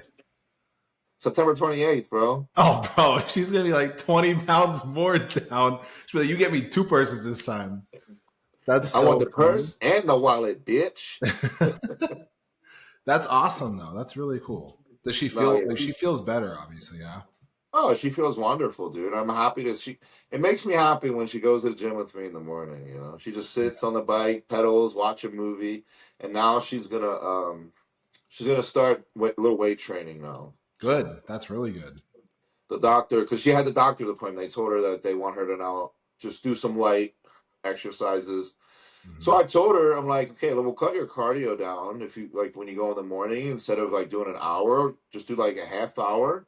B: September 28th, bro.
A: Oh, bro, she's gonna be like 20 pounds more down. She'll be like, you get me two purses this time. That's
B: I want
A: so
B: the purse and the wallet, bitch.
A: funny. That's awesome though. That's really cool. Does she
B: No,
A: feel
B: yeah,
A: like she feels better, obviously, yeah.
B: oh, she feels wonderful, dude. I'm happy that she. It makes me happy when she goes to the gym with me in the morning. You know, she just
A: Yeah.
B: sits on the bike, pedals, watch a movie, and now she's gonna start a little weight training now. So
A: Good. That's really good.
B: the doctor, because she had the doctor's appointment, they told her that they want her to now just do some light exercises. So
A: Mhm.
B: I told her, I'm like, okay, well, we'll cut your cardio down if you like when you go in the morning instead of like doing an hour, just do like a half hour,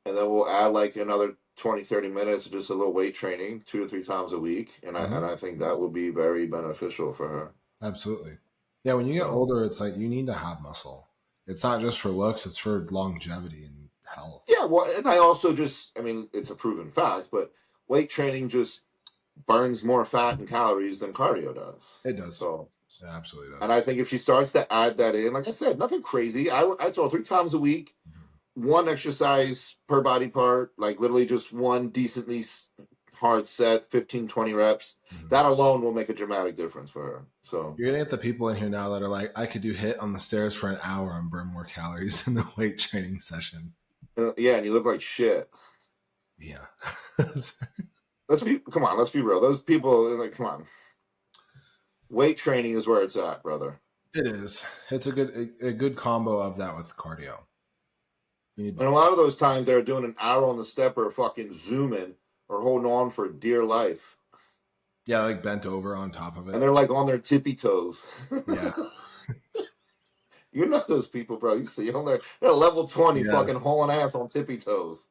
B: and then we'll add like another 20, 30 minutes of just a little weight training 2 to 3 times a week, and I
A: Mhm.
B: and I think that would be very beneficial for her.
A: Absolutely. Yeah, when you get
B: So
A: older, it's like you need to have muscle. It's not just for looks, it's for longevity and health.
B: yeah, well, and I also just, I mean, it's a proven fact, but weight training just burns more fat and calories than cardio does.
A: It does.
B: So,
A: It absolutely
B: and
A: does.
B: I think if she starts to add that in, like I said, nothing crazy. I told her 3 times a week, one exercise per body part, like literally just one decently hard set, 15, 20 reps.
A: Mhm.
B: That alone will make a dramatic difference for her. So,
A: You're gonna get the people in here now that are like, I could do hit on the stairs for an hour and burn more calories in the weight training session.
B: yeah, and you look like shit.
A: Yeah.
B: Come on, let's be real. Those people, like, come on. Weight training is where it's at, brother.
A: It is. It's a good combo of that with cardio. You need
B: And a
A: both.
B: lot of those times they're doing an hour on the stepper, fucking zooming or holding on for dear life.
A: Yeah, like bent over on top of
B: And
A: it.
B: they're like on their tippy toes.
A: Yeah.
B: You know those people, bro. You see them, they're level 20
A: Yes.
B: fucking hauling ass on tippy toes,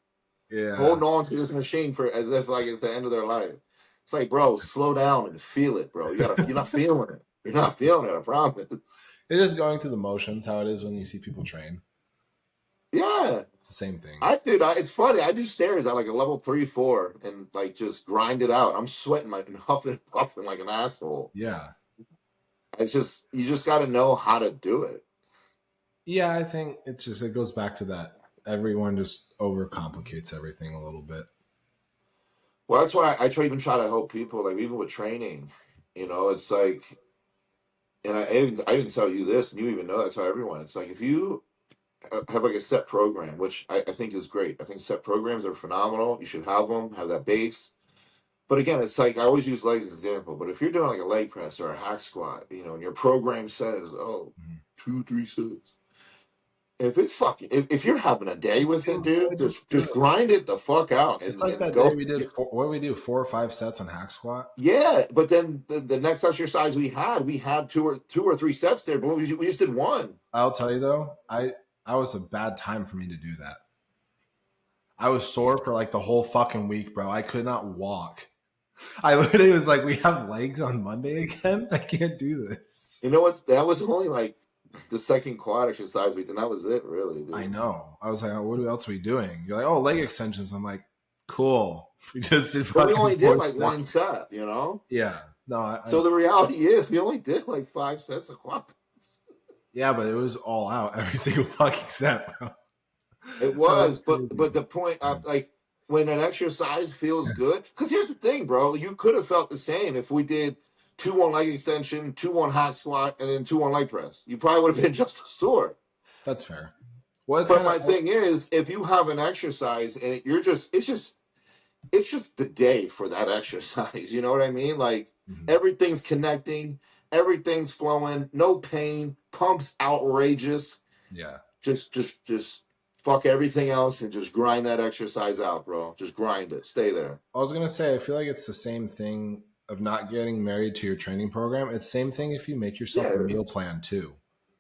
A: Yeah.
B: holding on to this machine for as if like it's the end of their life. It's like, bro, slow down and feel it, bro. You're not feeling it. You're not feeling it, I promise.
A: It's just going through the motions, how it is when you see people train.
B: Yeah.
A: the same thing.
B: It's funny. I do stairs at like a level 3, 4, and like just grind it out. I'm sweating like and huffing and puffing like an asshole.
A: Yeah.
B: It's just you just got to know how to do it.
A: Yeah, I think it goes back to that. Everyone just overcomplicates everything a little bit.
B: Well, that's why I try even try to help people, like even with training. It's like, and I even tell you this, and you even know that. I tell everyone, it's like if you have like a set program, which I think is great. I think set programs are phenomenal. You should have them, have that base. But again, it's like I always use legs as an example. But if you're doing like a leg press or a hack squat, and your program says, oh,
A: Mhm.
B: 2, 3 sets. If you're having a day with it,
A: Feel
B: dude,
A: good, just do
B: just
A: it.
B: grind it the fuck out
A: It's
B: and
A: like
B: and
A: that day
B: go.
A: we did. What did we do? 4 or 5 sets on hack squat.
B: Yeah, but then the next exercise we had two or three sets there, but we just did one.
A: I'll tell you though, I was a bad time for me to do that. I was sore for like the whole fucking week, bro. I could not walk. I literally was like, "We have legs on Monday again. I can't do this."
B: You know what? That was only like the second quad exercise we did, and that was it, really,
A: I
B: dude.
A: know. I was like, oh, "What else are we doing?" You're like, "Oh, leg extensions." I'm like, "Cool." We just did
B: But we
A: fucking
B: only did
A: four
B: like one
A: sets.
B: set.
A: Yeah. No,
B: So the reality is, we only did like 5 sets of quads.
A: yeah, but it was all out every single fucking set, bro.
B: It
A: That was
B: was, but
A: crazy.
B: the point of like when an exercise feels good, because here's the thing, bro, you could have felt the same if we did 2 on leg extension, 2 on hot squat, and then 2 on leg press. You probably would have been just as sore.
A: That's fair. Well, it's
B: But
A: kind of
B: my thing is, if you have an exercise and it's just the day for that exercise. You know what I mean? Like
A: mhm.
B: everything's connecting, everything's flowing, no pain, pumps outrageous.
A: Yeah.
B: Just fuck everything else and just grind that exercise out, bro. Just grind it. Stay there.
A: I was gonna say, I feel like it's the same thing of not getting married to your training program. It's the same thing if you make yourself
B: Yeah,
A: a
B: it
A: meal
B: is.
A: plan too.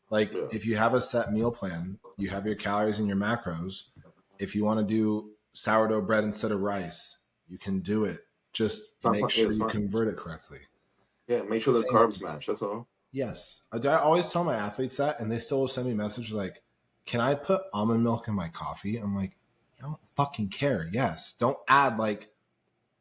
A: Like
B: Yeah.
A: if you have a set meal plan, you have your calories and your macros. If you want to do sourdough bread instead of rice, you can do it. Just
B: It's not
A: make
B: fun. Yeah,
A: sure
B: it's
A: you
B: fun.
A: convert it correctly.
B: Yeah, make sure the
A: Same
B: carbs
A: thing.
B: match. That's all.
A: Yes. I always tell my athletes that, and they still will send me messages like, "Can I put almond milk in my coffee?" I'm like, "I don't fucking care." Yes. Don't add like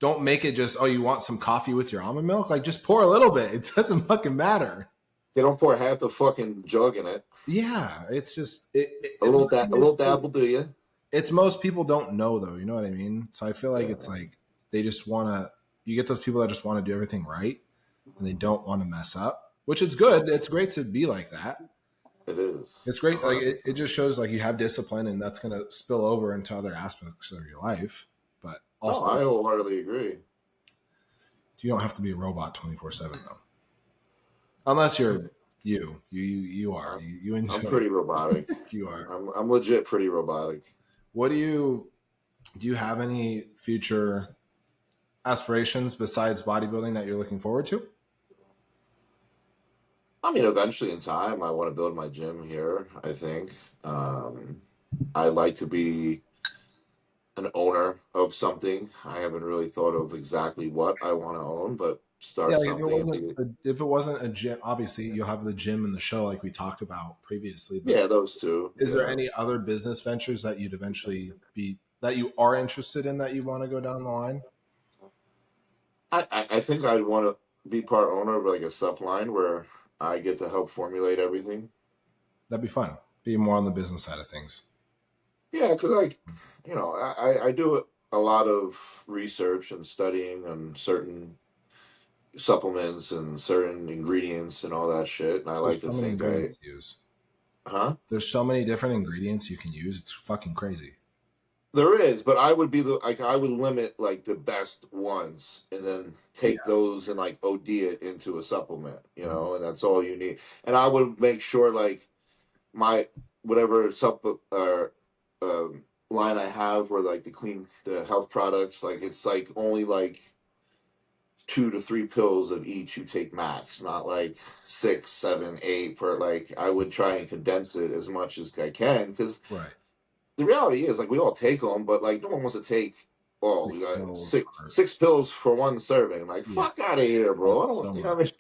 A: don't make it just, oh, you want some coffee with your almond milk? Like, just pour a little bit. It doesn't fucking matter.
B: They don't pour half the fucking jug in it.
A: Yeah, it's just
B: A little
A: literally
B: that a little dab will do you.
A: it's most people don't know though. You know what I mean? So I feel like it's
B: Yeah,
A: like they just want to. You get those people that just want to do everything right and they don't want to mess up, which is good. It's great to be like that.
B: it is.
A: It's great. Like it
B: 100%.
A: just shows like you have discipline and that's going to spill over into other aspects of your life. But
B: No,
A: also,
B: I wholeheartedly agree.
A: you don't have to be a robot 24/7 though. Unless you're you are
B: I'm,
A: you
B: I'm
A: enjoy
B: pretty robotic.
A: you are.
B: I'm legit pretty robotic.
A: What do you have any future aspirations besides bodybuilding that you're looking forward to?
B: I mean, eventually in time, I want to build my gym here. I think I'd like to be an owner of something. I haven't really thought of exactly what I want to own, but
A: Yeah,
B: start
A: like
B: something.
A: if it wasn't a gym, obviously you'll have the gym and the show like we talked about previously. But
B: Yeah, those two.
A: is there
B: Yeah,
A: any other business ventures that you'd eventually be that you are interested in that you want to go down the line?
B: I think I'd want to be part owner of like a sup line where I get to help formulate everything.
A: That'd be fun. Be more on the business side of things.
B: Yeah, because like I do a lot of research and studying on certain supplements and certain ingredients and all that shit, and I like
A: There's
B: to
A: so many
B: think
A: ingredients to use.
B: huh?
A: There's so many different ingredients you can use. It's fucking crazy.
B: There is, but I would be I would limit like the best ones and then take
A: Yeah.
B: those and like OD it into a supplement, and that's all you need. And I would make sure like my whatever line I have or like the health products, like it's like only like 2 to 3 pills of each you take max, not like 6, 7, 8 per. Like I would try and condense it as much as I can because
A: Right.
B: the reality is like we all take them, but like no one wants to take. Oh, we
A: Six
B: got
A: pills
B: six
A: or
B: six pills for one serving. Like
A: yeah,
B: fuck out of here, bro. I
A: that's
B: don't
A: so
B: want, what I mean?
A: much.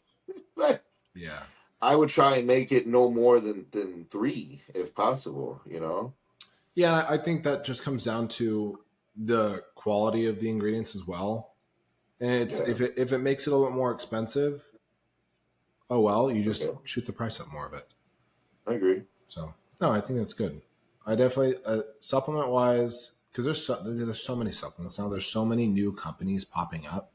B: Like,
A: Yeah.
B: I would try and make it no more than 3 if possible.
A: Yeah, I think that just comes down to the quality of the ingredients as well. And it's
B: Yeah.
A: if it makes it a little bit more expensive, oh well, you just
B: Okay.
A: shoot the price up more of it.
B: I agree.
A: So no, I think that's good. I definitely supplement wise because there's so many supplements now. There's so many new companies popping up.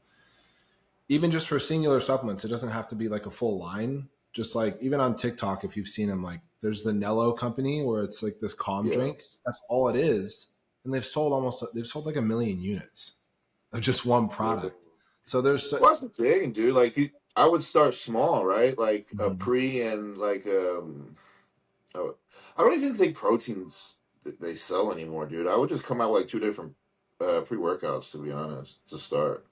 A: Even just for singular supplements, it doesn't have to be like a full line. Just like even on TikTok, if you've seen them, like there's the Nello company where it's like this calm
B: Yeah.
A: drink. That's all it is, and they've sold like 1 million units of just one
B: Really.
A: product. So there's
B: Well, that's the thing, dude. Like, I would start small, right? Like a
A: Mhm.
B: pre and like oh, I don't even think proteins they sell anymore, dude. I would just come out with like two different pre workouts to be honest to start.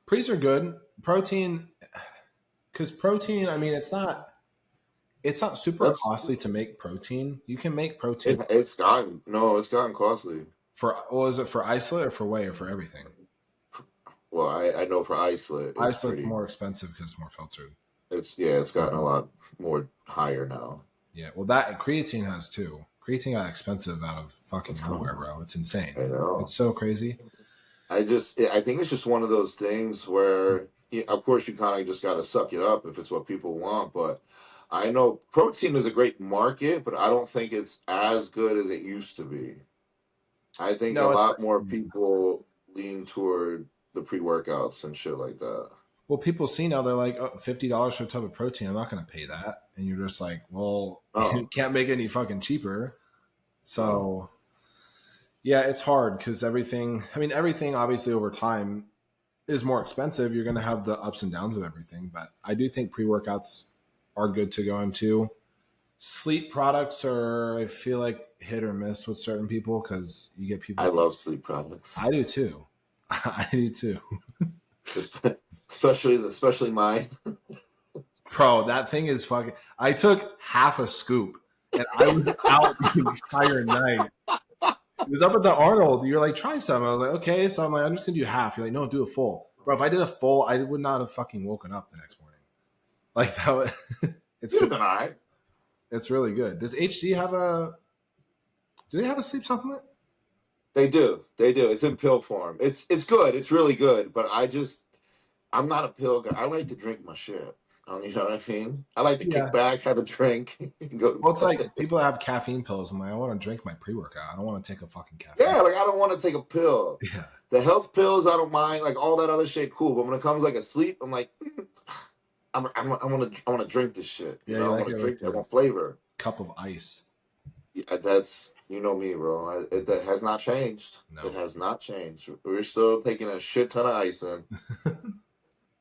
A: Pre's are good. Protein, because protein, I mean, it's not super
B: That's
A: costly to make protein. You can make protein
B: it's gotten costly.
A: for what is it for isolate or for whey or for everything?
B: Well, I know for isolate it's
A: Isolate's
B: pretty.
A: more expensive because it's more filtered.
B: It's gotten a lot more higher now.
A: Yeah, well, that creatine has too. Creatine got expensive out of fucking
B: That's
A: nowhere,
B: cool.
A: bro. It's insane.
B: I know.
A: It's so crazy.
B: I think it's just one of those things where, yeah, of course, you kind of just got to suck it up if it's what people want. But I know protein is a great market, but I don't think it's as good as it used to be. I think a
A: No, it's
B: lot more people lean toward the pre workouts and shit like that.
A: well, people see now they're like, oh, $50 for a tub of protein. I'm not going to pay that, and you're just like, well, you
B: Oh,
A: can't make it any fucking cheaper.
B: oh,
A: So yeah, it's hard because everything. I mean, everything obviously over time is more expensive. You're going to have the ups and downs of everything, but I do think pre workouts are good to go into. Sleep products are, I feel like, hit or miss with certain people because you get
B: I
A: people.
B: love sleep products,
A: I do too. I do too,
B: especially mine.
A: bro. That thing is fucking. I took half a scoop and I was out the entire night. It was up at the Arnold. You're like, try some. I was like, okay. So I'm like, I'm just gonna do half. You're like, no, do a full, bro. If I did a full, I would not have fucking woken up the next morning. Like that. It's
B: You'd
A: good.
B: have been all right.
A: It's really good. Does HD have a? Do they have a sleep supplement?
B: They do. They do. It's in pill form. It's good. It's really good. But I'm not a pill guy. I like to drink my shit. You know what I mean? I like to kick
A: Yeah.
B: back, have a drink, and go
A: Well, it's
B: to
A: like
B: bed.
A: people that have caffeine pills. I'm like, I want to drink my pre workout. I don't want to take a fucking caffeine.
B: Yeah, like I don't want to take a pill.
A: Yeah.
B: The health pills, I don't mind. Like all that other shit, cool. But when it comes like a sleep, I'm like, I want to drink this shit. You
A: Yeah, you
B: know, I
A: like
B: want
A: it
B: to
A: with
B: drink. I
A: a
B: want flavor.
A: cup of ice.
B: Yeah, that's you know me, bro. That has not changed. It
A: No.
B: has not changed. We're still taking a shit ton of ice in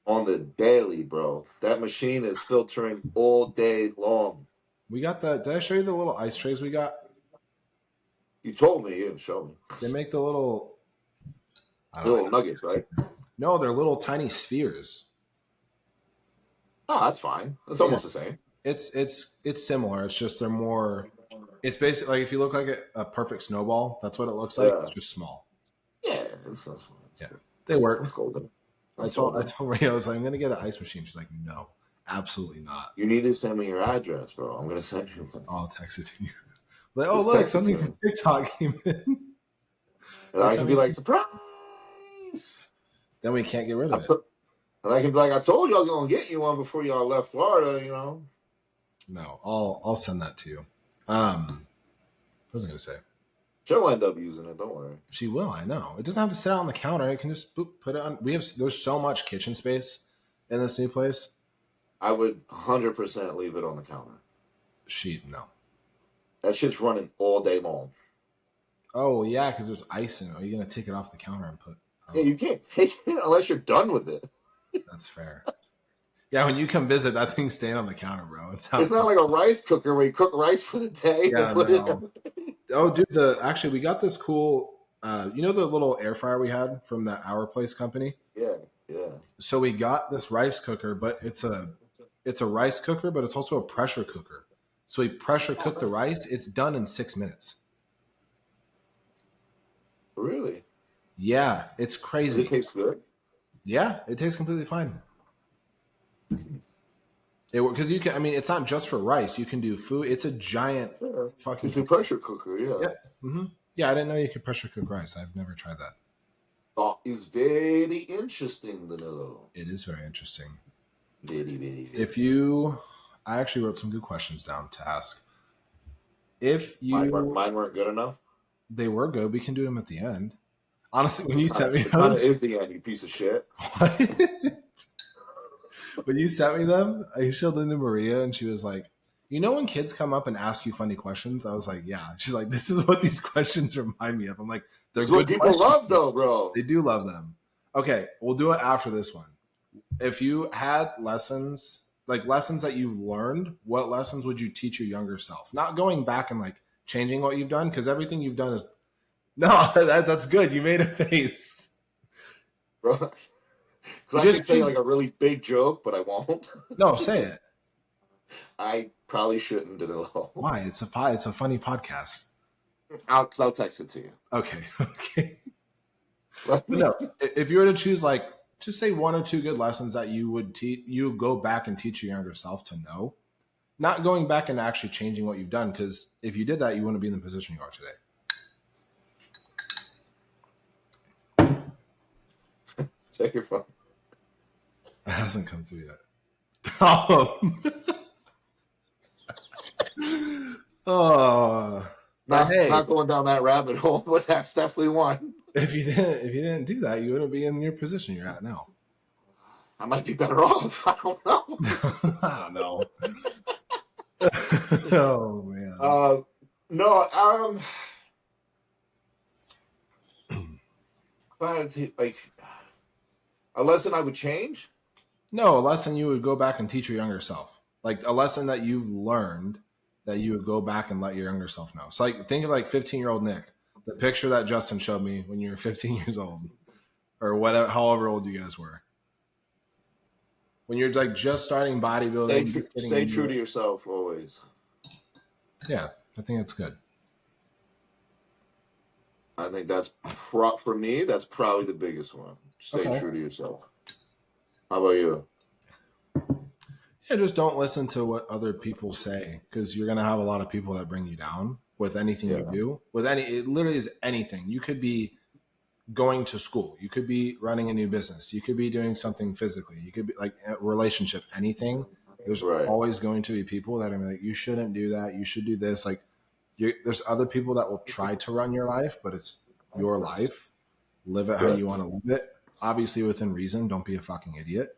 B: on the daily, bro. That machine is filtering all day long.
A: We got the. Did I show you the little ice trays we got?
B: You told me, you didn't show me.
A: They make the little. I don't know.
B: Little nuggets, right?
A: No, they're little tiny spheres.
B: Oh, that's fine. That's
A: Yeah.
B: almost the same.
A: It's similar. It's just they're more. It's basically like if you look like a perfect snowball, that's what it looks like. It's
B: Yeah,
A: just small.
B: yeah. That's
A: Yeah,
B: good.
A: they
B: That's
A: work.
B: golden.
A: I
B: That's
A: told I
B: golden.
A: told Maria I was like, I'm gonna get an ice machine. She's like, no, absolutely not.
B: You need to send me your address, bro. I'm gonna send you one.
A: I'll text it to you. Like, oh
B: Just
A: look,
B: text it
A: something
B: to
A: from
B: me,
A: TikTok came in.
B: and
A: They
B: I
A: sent
B: can be
A: me.
B: like, surprise.
A: Then we can't get rid of
B: I'm
A: it.
B: so, and I can be like, I told you I was gonna get you one before y'all left Florida. You know,
A: No, I'll send that to you. What was I gonna say?
B: she'll end up using it. Don't worry.
A: She will. I know. It doesn't have to sit out on the counter. It can just boop, put it on. There's so much kitchen space in this new place.
B: I would 100% leave it on the counter.
A: She no.
B: That shit's running all day long.
A: Oh yeah, because there's ice in it. Are you gonna take it off the counter and put?
B: Yeah,
A: Oh,
B: you can't take it unless you're done with it.
A: that's fair. Yeah, when you come visit, that thing's staying on the counter, bro. It's
B: It's
A: not.
B: not like a rice cooker where you cook rice for the day and
A: Yeah,
B: put it.
A: no. Oh, dude, the actually we got this cool. You know the little air fryer we had from that Our Place company.
B: Yeah, yeah.
A: So we got this rice cooker, but it's a rice cooker, but it's also a pressure cooker. So we pressure
B: Oh,
A: cook the
B: nice.
A: rice. It's done in 6 minutes.
B: Really?
A: Yeah, it's
B: Does it
A: crazy.
B: taste good?
A: Yeah, it tastes completely fine. Because you can. I mean, it's not just for rice. You can do food. It's a giant
B: Yeah.
A: fucking
B: It's a
A: container.
B: pressure cooker, yeah.
A: Yeah. Yeah, I didn't know you could pressure cook rice. I've never tried that.
B: That is very interesting, Danilo.
A: It is very interesting.
B: Very, very,
A: If
B: very.
A: you, I actually wrote some good questions down to ask. If you,
B: Mine weren't good enough.
A: they were good. We can do them at the end. Honestly, when you sent me
B: It kind of
A: those,
B: is the end, you piece of shit.
A: when you sent me them, I showed them to Maria, and she was like, "You know, when kids come up and ask you funny questions," I was like, "Yeah." She's like, "This is what these questions remind me of." I'm like,
B: This
A: "They're
B: is what
A: good
B: people
A: questions.
B: love, though, bro.
A: They do love them." Okay, we'll do it after this one. If you had lessons, like lessons that you've learned, what lessons would you teach your younger self? Not going back and like changing what you've done, because everything you've done is no. That's good. You made a face.
B: Bro, because
A: You
B: I
A: just
B: could say
A: choose.
B: like a really big joke, but I won't.
A: No, say it.
B: I probably shouldn't, Danilo.
A: Why? It's a funny podcast.
B: I'll text it to you.
A: Okay, okay.
B: But
A: But no, if you were to choose like just say one or two good lessons that you would teach, you go back and teach your younger self to know, not going back and actually changing what you've done. Because if you did that, you wouldn't be in the position you are today.
B: check your phone.
A: It hasn't come through yet. Oh, oh. But
B: Not
A: hey,
B: going down that rabbit hole, but that's definitely one.
A: if you didn't do that, you wouldn't be in your position you're at now.
B: I might be better off. I don't know.
A: I don't know. Oh man.
B: Uh, no, like a lesson I would change.
A: No, a lesson you would go back and teach your younger self. Like a lesson that you've learned that you would go back and let your younger self know. So like think of like 15-year-old Nick. The picture that Justin showed me when you were 15 years old. Or whatever however old you guys were. When you're like just starting bodybuilding, just getting
B: Stay
A: into
B: true to
A: it.
B: yourself always.
A: Yeah, I think that's good.
B: I think that's for me. That's probably the biggest one. Stay
A: Okay.
B: true to yourself. How about you?
A: Yeah, just don't listen to what other people say because you're gonna have a lot of people that bring you down with anything you
B: Yeah,
A: do. With any, it literally is anything. You could be going to school. You could be running a new business. You could be doing something physically. You could be like a relationship, anything. There's
B: right.
A: always going to be people that are like, you shouldn't do that. You should do this. Like, there's other people that will try to run your life, but it's your life. Live it how you
B: Correct.
A: want to live it. Obviously, within reason. Don't be a fucking idiot.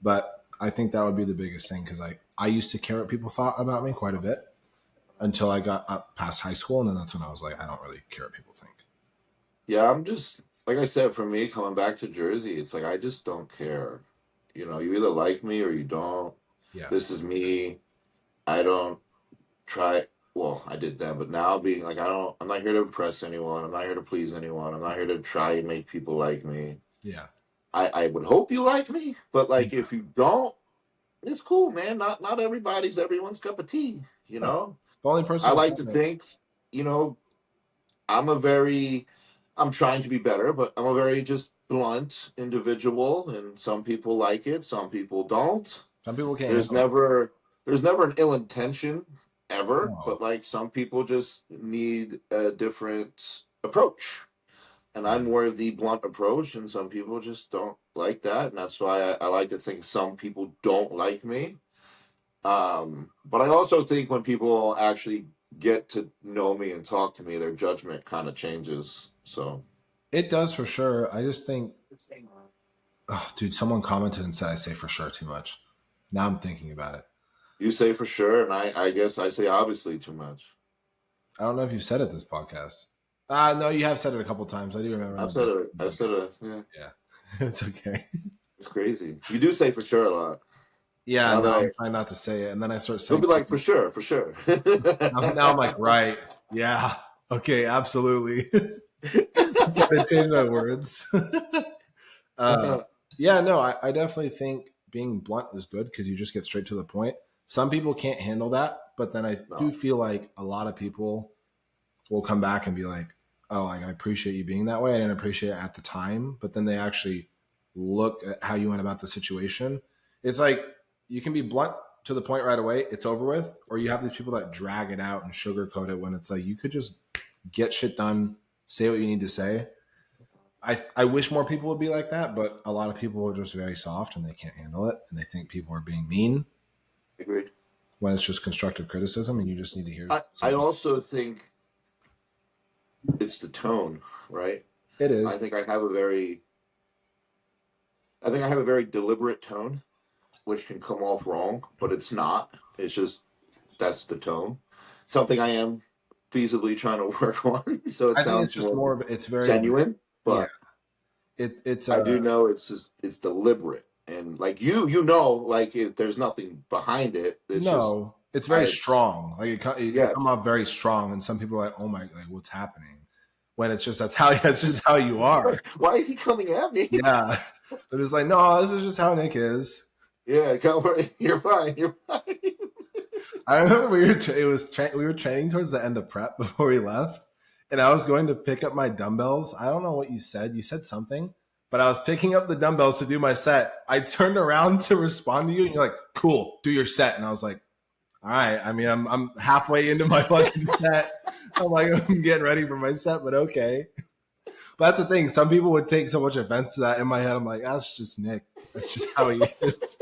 A: But I think that would be the biggest thing because I used to care what people thought about me quite a bit until I got up past high school, and then that's when I was like, I don't really care what people think.
B: Yeah, I'm just like I said. For me, coming back to Jersey, it's like I just don't care. You either like me or you don't.
A: Yeah,
B: This is me. I don't try. Well, I did then, but now being like I don't. I'm not here to impress anyone. I'm not here to please anyone. I'm not here to try and make people like me.
A: yeah,
B: I would hope you like me, but
A: yeah.
B: like if you don't, it's cool, man. Not everybody's everyone's cup of tea.
A: No, the only
B: I
A: person I'll
B: like
A: tell
B: to
A: me,
B: think, you know, I'm a very, I'm trying to be better, but I'm a very just blunt individual, and some people like it, some people don't.
A: some people can't
B: There's
A: handle it.
B: never, there's never an ill intention ever,
A: No,
B: but like some people just need a different approach. And
A: yeah,
B: I'm more of the blunt approach, and some people just don't like that, and that's why I like to think some people don't like me. But I also think when people actually get to know me and talk to me, their judgment kind of changes. So
A: it does for sure. I just think, oh, dude, someone commented and said I say for sure too much. Now I'm thinking about it.
B: you say for sure, and I guess I say obviously too much.
A: I don't know if you've said it this podcast. No, you have said it a couple times. I do remember
B: I've
A: now.
B: said it. I've said it. Yeah,
A: Yeah, it's okay.
B: it's crazy. You do say for sure a lot.
A: Yeah,
B: Now that
A: now
B: I,
A: I'm trying not to say it, and then I start
B: you'll
A: saying
B: be like
A: it.
B: for sure, for sure.
A: Now I'm like, right, yeah, okay, absolutely. Gotta change my words. uh, yeah, no, I definitely think being blunt is good because you just get straight to the point. Some people can't handle that, but then I do
B: No,
A: feel like a lot of people will come back and be like, "Oh, like I appreciate you being that way. I didn't appreciate it at the time," but then they actually look at how you went about the situation. It's like you can be blunt. to the point right away, it's over with, or you have these people that drag it out and sugarcoat it when it's like you could just get shit done, say what you need to say. I wish more people would be like that, but a lot of people are just very soft and they can't handle it, and they think people are being mean
B: Agreed.
A: when it's just constructive criticism, and you just need to hear
B: I
A: something.
B: also think it's the tone, right?
A: It
B: I
A: is.
B: think I have a very, I think I have a very deliberate tone, which can come off wrong, but it's not. It's just that's the tone. Something I am feasibly trying to work on, so it
A: I think it's
B: sounds
A: just
B: more
A: more of it's very like
B: genuine.
A: yeah.
B: But
A: It's
B: I do know it's just it's deliberate, and like you know, like there's nothing behind it. It's just
A: no, it's very
B: it's
A: strong. Like it come
B: yes.
A: out very strong, and some people are like, oh my, like what's happening? When it's just that's just how you are.
B: Why is he coming at me?
A: Yeah, but it's like no, this is just how Nick is.
B: Yeah, you're fine. You're fine.
A: I remember we were training towards the end of prep before we left, and I was going to pick up my dumbbells. I don't know what you said. You said something, but I was picking up the dumbbells to do my set. I turned around to respond to you, and you're like, "Cool, do your set." And I was like, "All right." I mean, I'm halfway into my fucking set. I'm like, I'm getting ready for my set, but okay. But that's the thing. Some people would take so much offense to that. In my head, I'm like, that's just Nick. That's just how he is.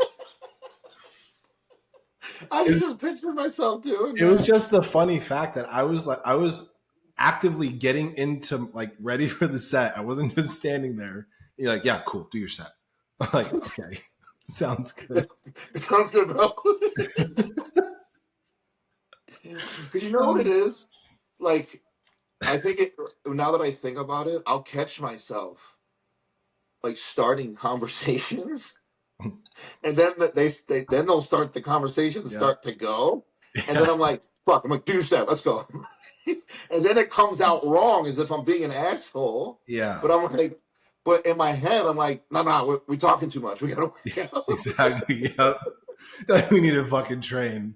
B: I
A: It
B: can just picture myself doing
A: It was
B: that.
A: just the funny fact that I was actively getting into like ready for the set. I wasn't just standing there. And you're like, yeah, cool, do your set. I'm like, okay, sounds good.
B: It sounds good, bro. Because you know what it is? Like, I think it, now that I think about it, I'll catch myself like starting conversations, and then then they'll start the conversation
A: Yeah,
B: start to go, and then
A: yeah,
B: I'm like, fuck, I'm like, do that, let's go. And then it comes out wrong as if I'm being an asshole, but
A: yeah,
B: I'm like, but in my head, I'm like, no, we're talking too much. We gotta work
A: yeah,
B: out.
A: exactly. Yep. We need to fucking train.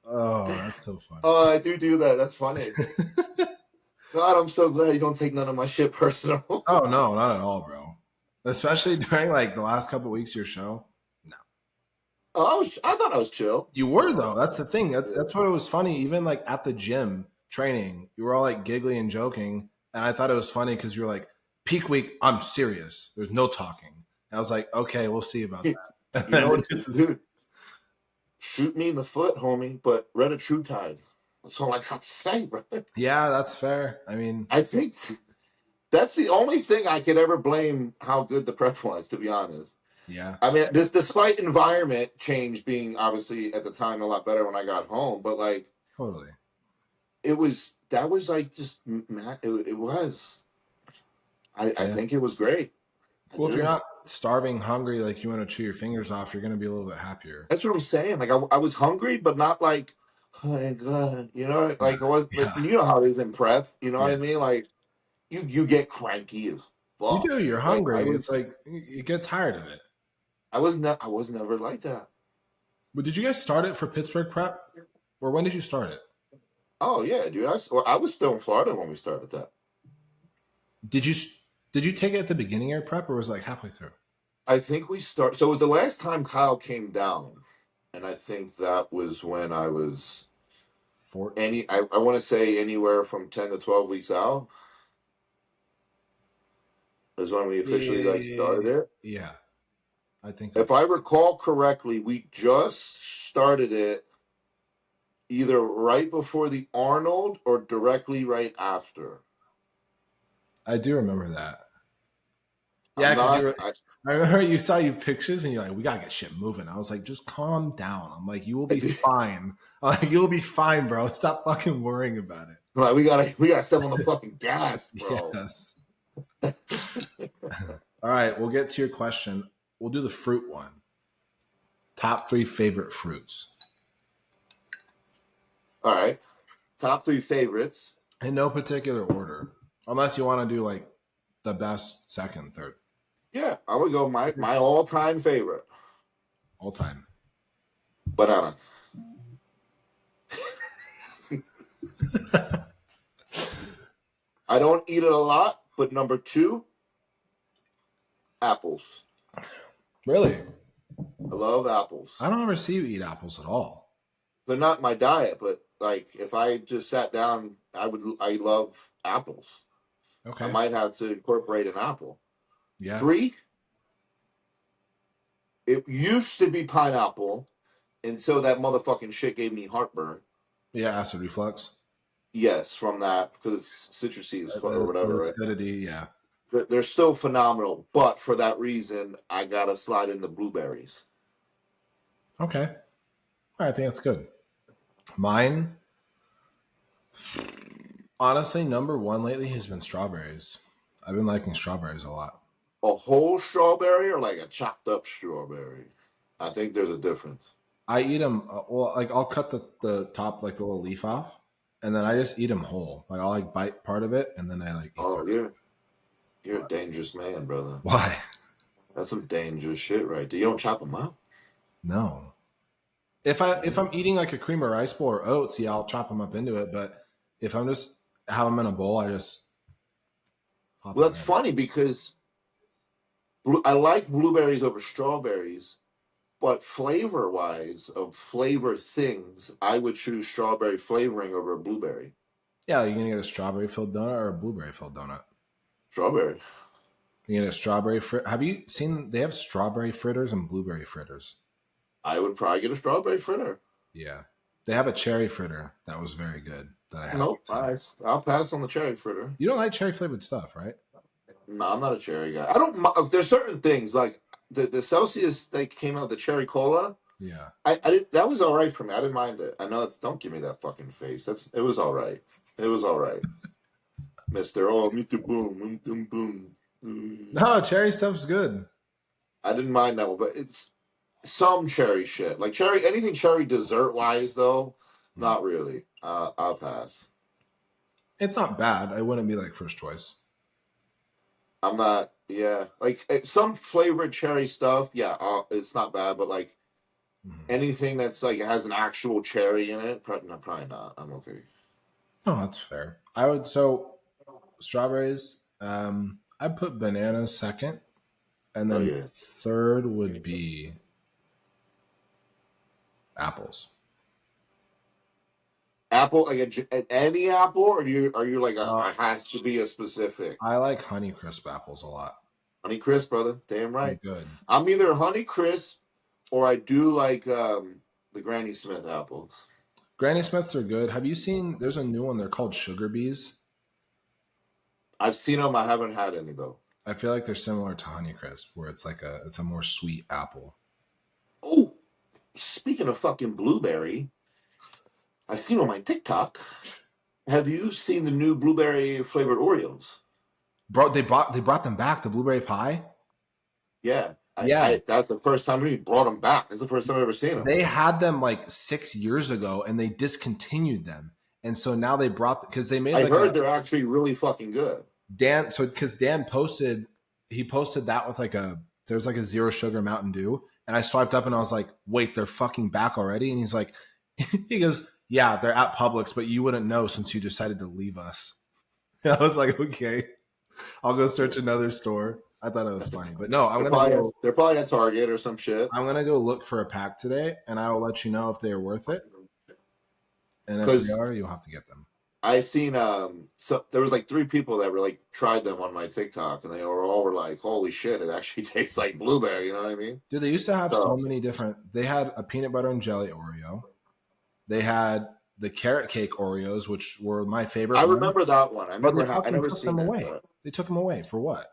A: Oh, that's so funny.
B: Oh, I do that. That's funny. God, I'm so glad you don't take none of my shit personal.
A: Oh no, not at all, bro. Especially during like the last couple of weeks of your show. No.
B: Oh, I thought I was chill.
A: You were though. That's the thing. That's what it was funny. Even like at the gym training, you were all like giggly and joking, and I thought it was funny because you're like, "Peak week, I'm serious. There's no talking." And I was like, "Okay, we'll see about
B: You
A: that." And
B: know
A: then
B: what,
A: it just
B: dude? Shoot me in the foot, homie, but red a true tide. That's all I got to say, bro.
A: yeah, that's fair. I mean,
B: I think that's the only thing I could ever blame how good the prep was, to be honest.
A: yeah,
B: I mean, this despite environment change being obviously at the time a lot better when I got home, but like
A: totally.
B: it was that was like just it was. I
A: Yeah.
B: think it was great. I
A: Well, if you're
B: do.
A: not starving, hungry, like you want to chew your fingers off, you're gonna be a little bit happier.
B: That's what I'm saying. Like I was hungry, but not like, oh my god, you know,
A: Yeah,
B: like I was. Like,
A: yeah,
B: you know how it is in prep. You know what
A: yeah.
B: I mean? Like you get cranky as
A: You
B: fuck.
A: do. You're
B: Like
A: hungry. It's like you get tired of it.
B: I was never like that.
A: But did you guys start it for Pittsburgh prep, or when did you start it?
B: Oh yeah, dude. I was still in Florida when we started that.
A: Did you did you take it at the beginning of your prep, or was it like halfway through?
B: I think we start. So it was the last time Kyle came down, and I think that was when I was
A: Four.
B: I want to say anywhere from 10 to 12 weeks out is when we officially like started it.
A: Yeah, I think
B: If
A: that's
B: I recall correctly, we just started it either right before the Arnold or directly right after.
A: I do remember that.
B: I'm
A: Yeah, because you
B: not.
A: were. I remember you saw you pictures and you're like, "We gotta get shit moving." I was like, "Just calm down." I'm like, "You will be fine." I'm like, "You'll be fine, bro. Stop fucking worrying about it."
B: Like we gotta step on the fucking gas, bro.
A: Yes. All right, we'll get to your question. We'll do the fruit one. Top three favorite fruits
B: All right, top three favorites.
A: in no particular order, unless you want to do like the best, second, third,
B: Yeah, I would go my all time favorite
A: all time.
B: banana. I don't eat it a lot, but number two, apples.
A: Really?
B: I love
A: I
B: apples.
A: don't ever see you eat apples at all.
B: They're not my diet, but like if I just sat down, I love apples. I
A: Okay.
B: might have to incorporate an apple.
A: Yeah.
B: Three, it used to be pineapple until that motherfucking shit gave me heartburn.
A: Yeah. Acid reflux.
B: Yes, from that because it's citrusy or
A: The
B: whatever, right?
A: acidity. Yeah.
B: They're still phenomenal, but for that reason, I gotta slide in the blueberries.
A: Okay. All right, I think that's good. Mine, honestly, number one lately has been strawberries. I've been liking strawberries a lot.
B: A whole strawberry or like a chopped up strawberry? I think there's a difference.
A: I eat them. Well, like I'll cut the top, like the little leaf off, and then I just eat them whole. Like I'll like bite part of it, and then I like eat the
B: Oh,
A: rest.
B: you're a dangerous man, brother.
A: Why?
B: That's some dangerous shit right there. You don't chop them up.
A: No. If I'm
B: Mm.
A: eating like a cream of rice bowl or oats, yeah, I'll chop them up into it. But if I'm just have them in a bowl, I just pop
B: Well,
A: them
B: that's
A: in.
B: funny because I like blueberries over strawberries, but flavor wise, of flavor things, I would choose strawberry flavoring over a blueberry.
A: Yeah, you're gonna get a strawberry filled donut or a blueberry filled donut.
B: Strawberry.
A: You get a strawberry frit. Have you seen they have strawberry fritters and blueberry fritters?
B: I would probably get a strawberry fritter.
A: Yeah. They have a cherry fritter that was very good that I had one
B: Nope,
A: time.
B: I'll pass on the cherry fritter.
A: You don't like cherry flavored stuff, right?
B: No, I'm not a cherry guy. I don't. There's certain things like the Celsius they came out with the cherry cola.
A: Yeah.
B: I did that was all right for me. I didn't mind it. I know it's don't give me that fucking face. It was all right. It was all right, Mister. Oh, me too. Boom, boom, boom, boom.
A: No, cherry stuff's good.
B: I didn't mind that one, but it's some cherry shit. Like cherry, anything cherry dessert wise though,
A: Hmm.
B: not really. I'll pass.
A: It's not bad. I wouldn't be like first choice.
B: I'm not. Yeah, like some flavored cherry stuff. Yeah, it's not bad, but like
A: Mhm.
B: anything that's like has an actual cherry in it, probably not. I'm okay.
A: Oh, that's fair. I would so strawberries. I'd put bananas second, and
B: Oh
A: then
B: yeah,
A: third would be apples.
B: apple like any apple, or are you like
A: Uh,
B: it has to be a specific
A: I like Honeycrisp apples a lot.
B: Honey Crisp, brother? Damn
A: They're
B: right.
A: good.
B: I'm either Honey Crisp or I do like the Granny Smith apples.
A: Granny Smiths are good. Have you seen? There's a new one. They're called Sugar Bees.
B: I've seen them. I haven't had any though.
A: I feel like they're similar to Honeycrisp, where it's a more sweet apple.
B: Oh, speaking of fucking blueberry, I seen on my TikTok. Have you seen the new blueberry flavored Oreos?
A: Bro, they brought them back. The blueberry pie.
B: Yeah,
A: Yeah,
B: I that's the first time we brought them back. That's the first time I've ever seen them.
A: they had them like 6 years ago, and they discontinued them. And so now they brought because they made
B: I
A: like
B: heard
A: a
B: they're actually really fucking good.
A: Dan. So because Dan posted, he posted that with like there's like a zero sugar Mountain Dew, and I swiped up and I was like, wait, they're fucking back already? And he's like, he goes, yeah, they're at Publix, but you wouldn't know since you decided to leave us. And I was like, okay, I'll go search another store. I thought it was funny, but no,
B: They're probably at Target or some shit.
A: I'm gonna go look for a pack today, and I will let you know if they are worth it. And if they
B: Because
A: are, you'll have to get them.
B: I seen so there was like three people that were like tried them on my TikTok and they were like, holy shit, it actually tastes like blueberry, you know what I mean?
A: Dude, they used to have so
B: So
A: many different. They had a peanut butter and jelly Oreo. They had the carrot cake Oreos, which were my
B: I
A: favorite one.
B: remember that one.
A: But they
B: I
A: fucking
B: never
A: took them
B: seen it,
A: away.
B: but
A: They took them away for what?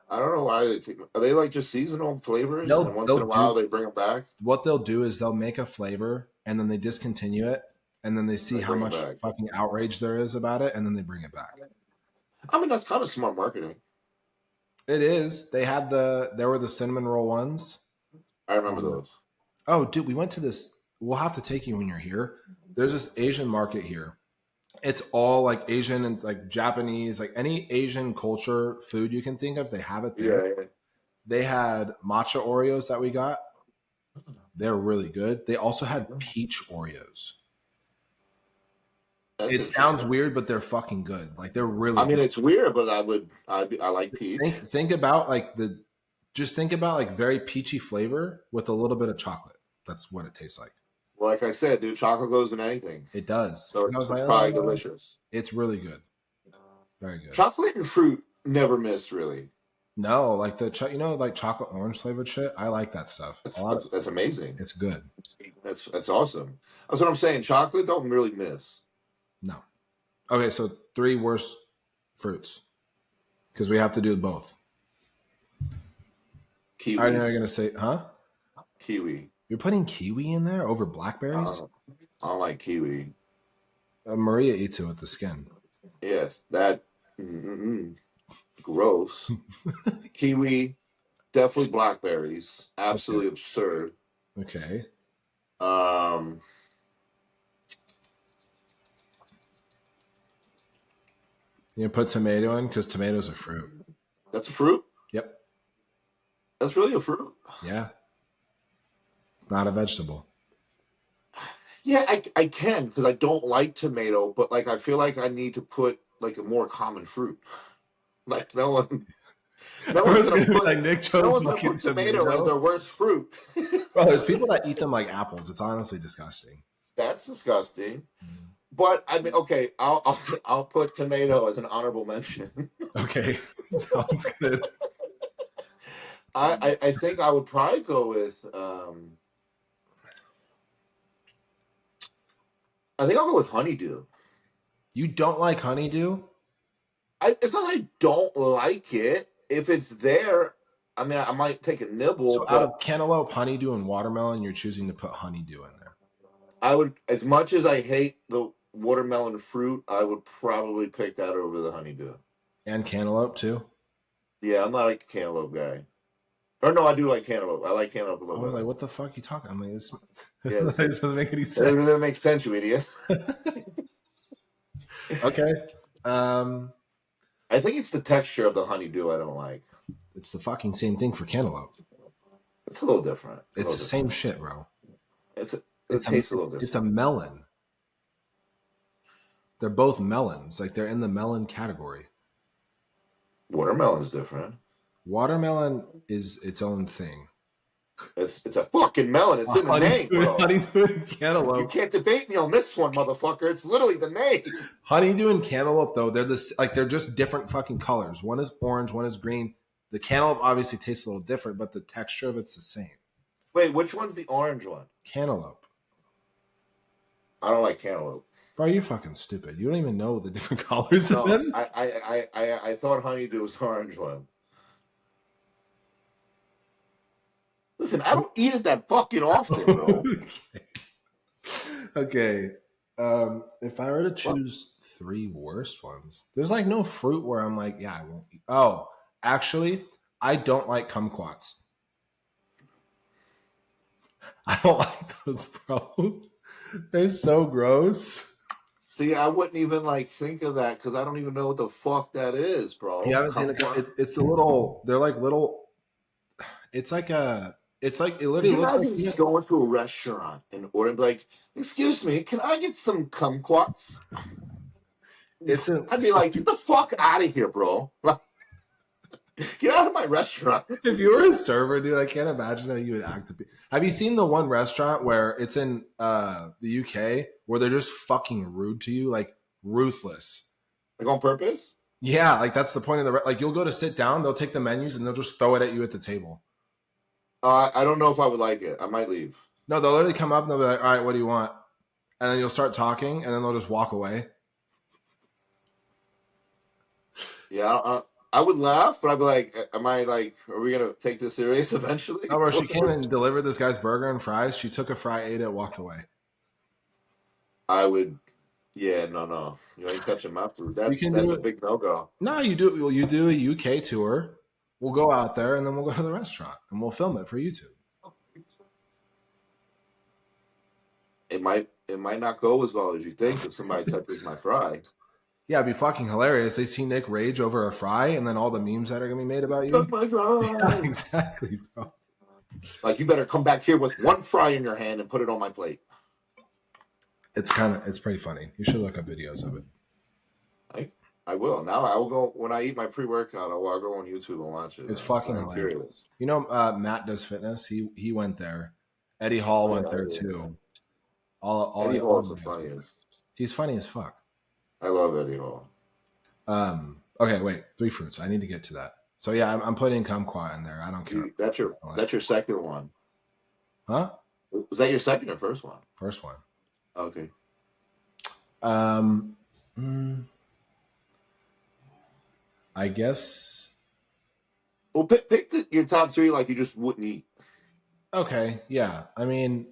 B: I don't know why they take. Are they like just seasonal flavors and once in
A: They'll
B: a while
A: do
B: they bring them back?
A: what they'll do is they'll make a flavor and then they discontinue it and then they see
B: They
A: how
B: bring them
A: much
B: back.
A: fucking outrage there is about it and then they bring it back.
B: I mean, that's kind of smart marketing.
A: It is. There were the cinnamon roll ones.
B: I remember
A: Um,
B: those.
A: oh, dude, we went to this. We'll have to take you when you're here. There's this Asian market here. It's all like Asian and like Japanese, like any Asian culture food you can think of, they have it there.
B: Yeah, yeah.
A: They had matcha Oreos that we got. They're really good. They also had peach Oreos.
B: That's
A: It sounds
B: interesting.
A: weird, but they're fucking good. Like they're really
B: I mean,
A: good.
B: it's weird, but I like peach.
A: Think about like the Just think about like very peachy flavor with a little bit of chocolate. That's what it tastes like.
B: Well, like I said, dude, chocolate goes in anything,
A: It does.
B: so
A: And I was
B: it's
A: like,
B: probably delicious.
A: it's really good. Very good.
B: Chocolate and fruit never miss, really.
A: No, like like chocolate orange flavored shit. I like that stuff. A
B: That's
A: lot of
B: that's, that's amazing.
A: it's good.
B: That's awesome. That's what I'm saying. Chocolate don't really miss.
A: No. Okay, so 3 worst fruits because we have to do both. I know
B: Kiwi,
A: you're gonna say, huh?
B: kiwi.
A: You're putting kiwi in there over blackberries?
B: Uh, I don't like kiwi.
A: Maria eats it with the skin.
B: Yes, that mm-mm, gross. Kiwi, definitely blackberries.
A: Okay.
B: Absolutely absurd.
A: Okay.
B: Um,
A: You put tomato in because tomato's a fruit.
B: that's a fruit.
A: Yep.
B: That's really a fruit.
A: Yeah. It's not a vegetable.
B: Yeah, I can because I don't like tomato, but like I feel like I need to put like a more common fruit. Like no
A: I
B: one's
A: was
B: gonna
A: gonna be
B: put
A: like Nick
B: no
A: chose
B: one's gonna
A: fucking
B: put tomato as
A: tomato.
B: their worst fruit.
A: Bro, there's people that eat them like apples. It's honestly disgusting.
B: That's disgusting. But I mean, okay, I'll put tomato as an honorable mention.
A: Okay. Sounds good.
B: I think I would probably go with I think I'll go with honeydew.
A: You don't like honeydew?
B: It's not that I don't like it. If it's there, I mean, I might take a nibble,
A: So out of
B: but
A: cantaloupe, honeydew, and watermelon, you're choosing to put honeydew in there.
B: I would, as much as I hate the watermelon fruit, I would probably pick that over the honeydew.
A: And cantaloupe too?
B: Yeah, I'm not like a cantaloupe guy. Or no, I do like cantaloupe. I like cantaloupe a
A: I
B: little
A: was like,
B: better.
A: what the fuck are you talking? I'm like, this
B: Yes,
A: it doesn't make any
B: it
A: sense.
B: doesn't make sense, you idiot.
A: Okay. Um,
B: I think it's the texture of the honeydew I don't like.
A: it's the fucking same thing for cantaloupe.
B: It's a little different. A
A: It's
B: little
A: the same
B: different.
A: shit, bro.
B: It tastes a little
A: It's a
B: different.
A: melon. They're both melons. Like they're in the melon category.
B: Watermelon's different.
A: Watermelon is its own thing.
B: It's a fucking melon. It's in the name, bro.
A: Honeydew and
B: You
A: cantaloupe.
B: can't debate me on this one, motherfucker. It's literally the name.
A: Honeydew and cantaloupe, though, they're just different fucking colors. One is orange, one is green. The cantaloupe obviously tastes a little different, but the texture of it's the same.
B: Wait, which one's the orange one?
A: Cantaloupe.
B: I don't like cantaloupe.
A: Bro, you're fucking stupid. You don't even know the different colors of
B: No,
A: them.
B: I thought honeydew was the orange one. Listen, I don't eat it that fucking often, bro.
A: Okay. If I were to
B: What?
A: choose 3 worst ones, there's like no fruit where I'm like, yeah, I won't eat. Oh, actually, I don't like kumquats. I don't like those, bro. They're so gross.
B: See, I wouldn't even like think of that because I don't even know what the fuck that is,
A: You
B: bro.
A: haven't seen it's a little. They're like little. It's like a. It's like it
B: Could
A: literally
B: you
A: looks like
B: imagine just going to a restaurant and ordering like, "Excuse me, can I get some kumquats?"
A: it's a.
B: I'd be like, "Get the fuck out of here, bro! Get out of my restaurant!"
A: If you were a server, dude, I can't imagine how you would act. Have you seen the one restaurant where it's in the UK where they're just fucking rude to you, like ruthless?
B: Like on purpose?
A: Yeah, like that's the point of the like. You'll go to sit down, they'll take the menus and they'll just throw it at you at the table.
B: I don't know if I would like it. I might leave.
A: No, they'll literally come up and they'll be like, "All right, what do you want?" And then you'll start talking, and then they'll just walk away.
B: Yeah, I would laugh, but I'd be like, "Am I like? Are we gonna take this serious eventually?"
A: Oh, bro, she came and delivered this guy's burger and fries. She took a fry, ate it, walked away.
B: I would. Yeah, no. You ain't touching my food.
A: You
B: That's
A: can
B: that's
A: do
B: a
A: it.
B: big no go.
A: No, you do. Well, you do a UK tour. We'll go out there and then we'll go to the restaurant and we'll film it for YouTube.
B: It might not go as well as you think if somebody touches my fry.
A: Yeah, it'd be fucking hilarious. They see Nick rage over a fry and then all the memes that are gonna be made about
B: Oh
A: you.
B: my
A: Yeah,
B: god!
A: exactly, bro.
B: Like you better come back here with one fry in your hand and put it on my plate.
A: It's pretty funny. You should look up videos of it.
B: Right? I will. Now I will go when I eat my pre-workout. I'll go on YouTube and watch it.
A: It's fucking
B: I'm curious.
A: hilarious. You know, Matt does fitness. He went there. Eddie Hall
B: Oh
A: went
B: yeah,
A: there
B: yeah.
A: too. All
B: Eddie
A: all
B: Hall's
A: of
B: the
A: the guys went there.
B: funniest.
A: He's funny as fuck.
B: I love Eddie Hall.
A: Okay, wait. 3 fruits. I need to get to that. So yeah, I'm putting kumquat in there. I don't care.
B: That's your second one.
A: Huh?
B: Was that your second or first one?
A: First one.
B: Okay.
A: Um, I guess.
B: Well, pick your top three like you just wouldn't eat.
A: Okay, yeah. I mean,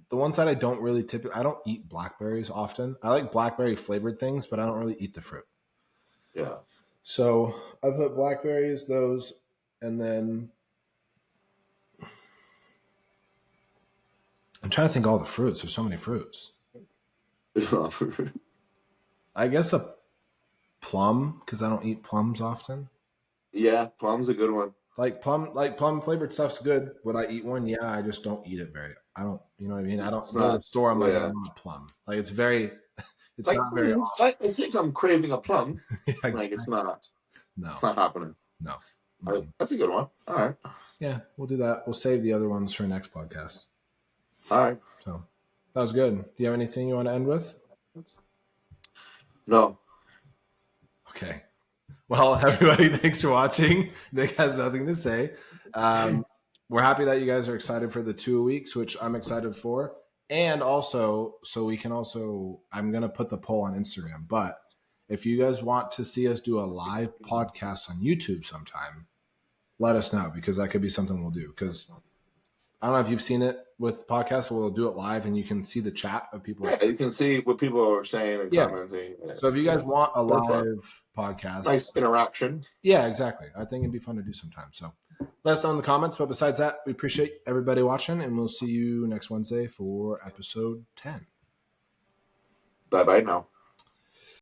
A: the ones that I don't really typically, I don't eat blackberries often. I like blackberry flavored things, but I don't really eat the fruit.
B: Yeah.
A: So I put blackberries, those, and then I'm trying to think of all the fruits. There's so many fruits. I guess a plum because I don't eat plums often.
B: Yeah, plum's a good one.
A: Like plum flavored stuff's good. Would I eat one? Yeah, I just don't eat it very. I don't. You know what I mean? I don't
B: It's
A: go to the
B: not.
A: store. I'm like, I
B: Yeah.
A: want a plum. Like it's very. It's
B: Like
A: not very
B: I think I'm craving a plum.
A: often.
B: Like it's
A: Exactly.
B: not. It's
A: No,
B: not happening.
A: no. Mm-mm.
B: That's a good one. All right.
A: Yeah, we'll do that. We'll save the other ones for next podcast.
B: All right.
A: So that was good. Do you have anything you want to end with?
B: No.
A: Okay. Well, everybody, thanks for watching. Nick has nothing to say. We're happy that you guys are excited for the 2 weeks, which I'm excited for. And also, so we can also, I'm going to put the poll on Instagram. But if you guys want to see us do a live podcast on YouTube sometime, let us know because that could be something we'll do. Because I don't know if you've seen it with podcasts, we'll do it live and you can see the chat of people.
B: Yeah, you can see what people are saying and
A: Yeah.
B: commenting.
A: So if you guys want a live podcast,
B: Nice interaction.
A: yeah, exactly. I think it'd be fun to do sometime. So let us know in the comments. But besides that, we appreciate everybody watching, and we'll see you next Wednesday for episode 10.
B: Bye bye now.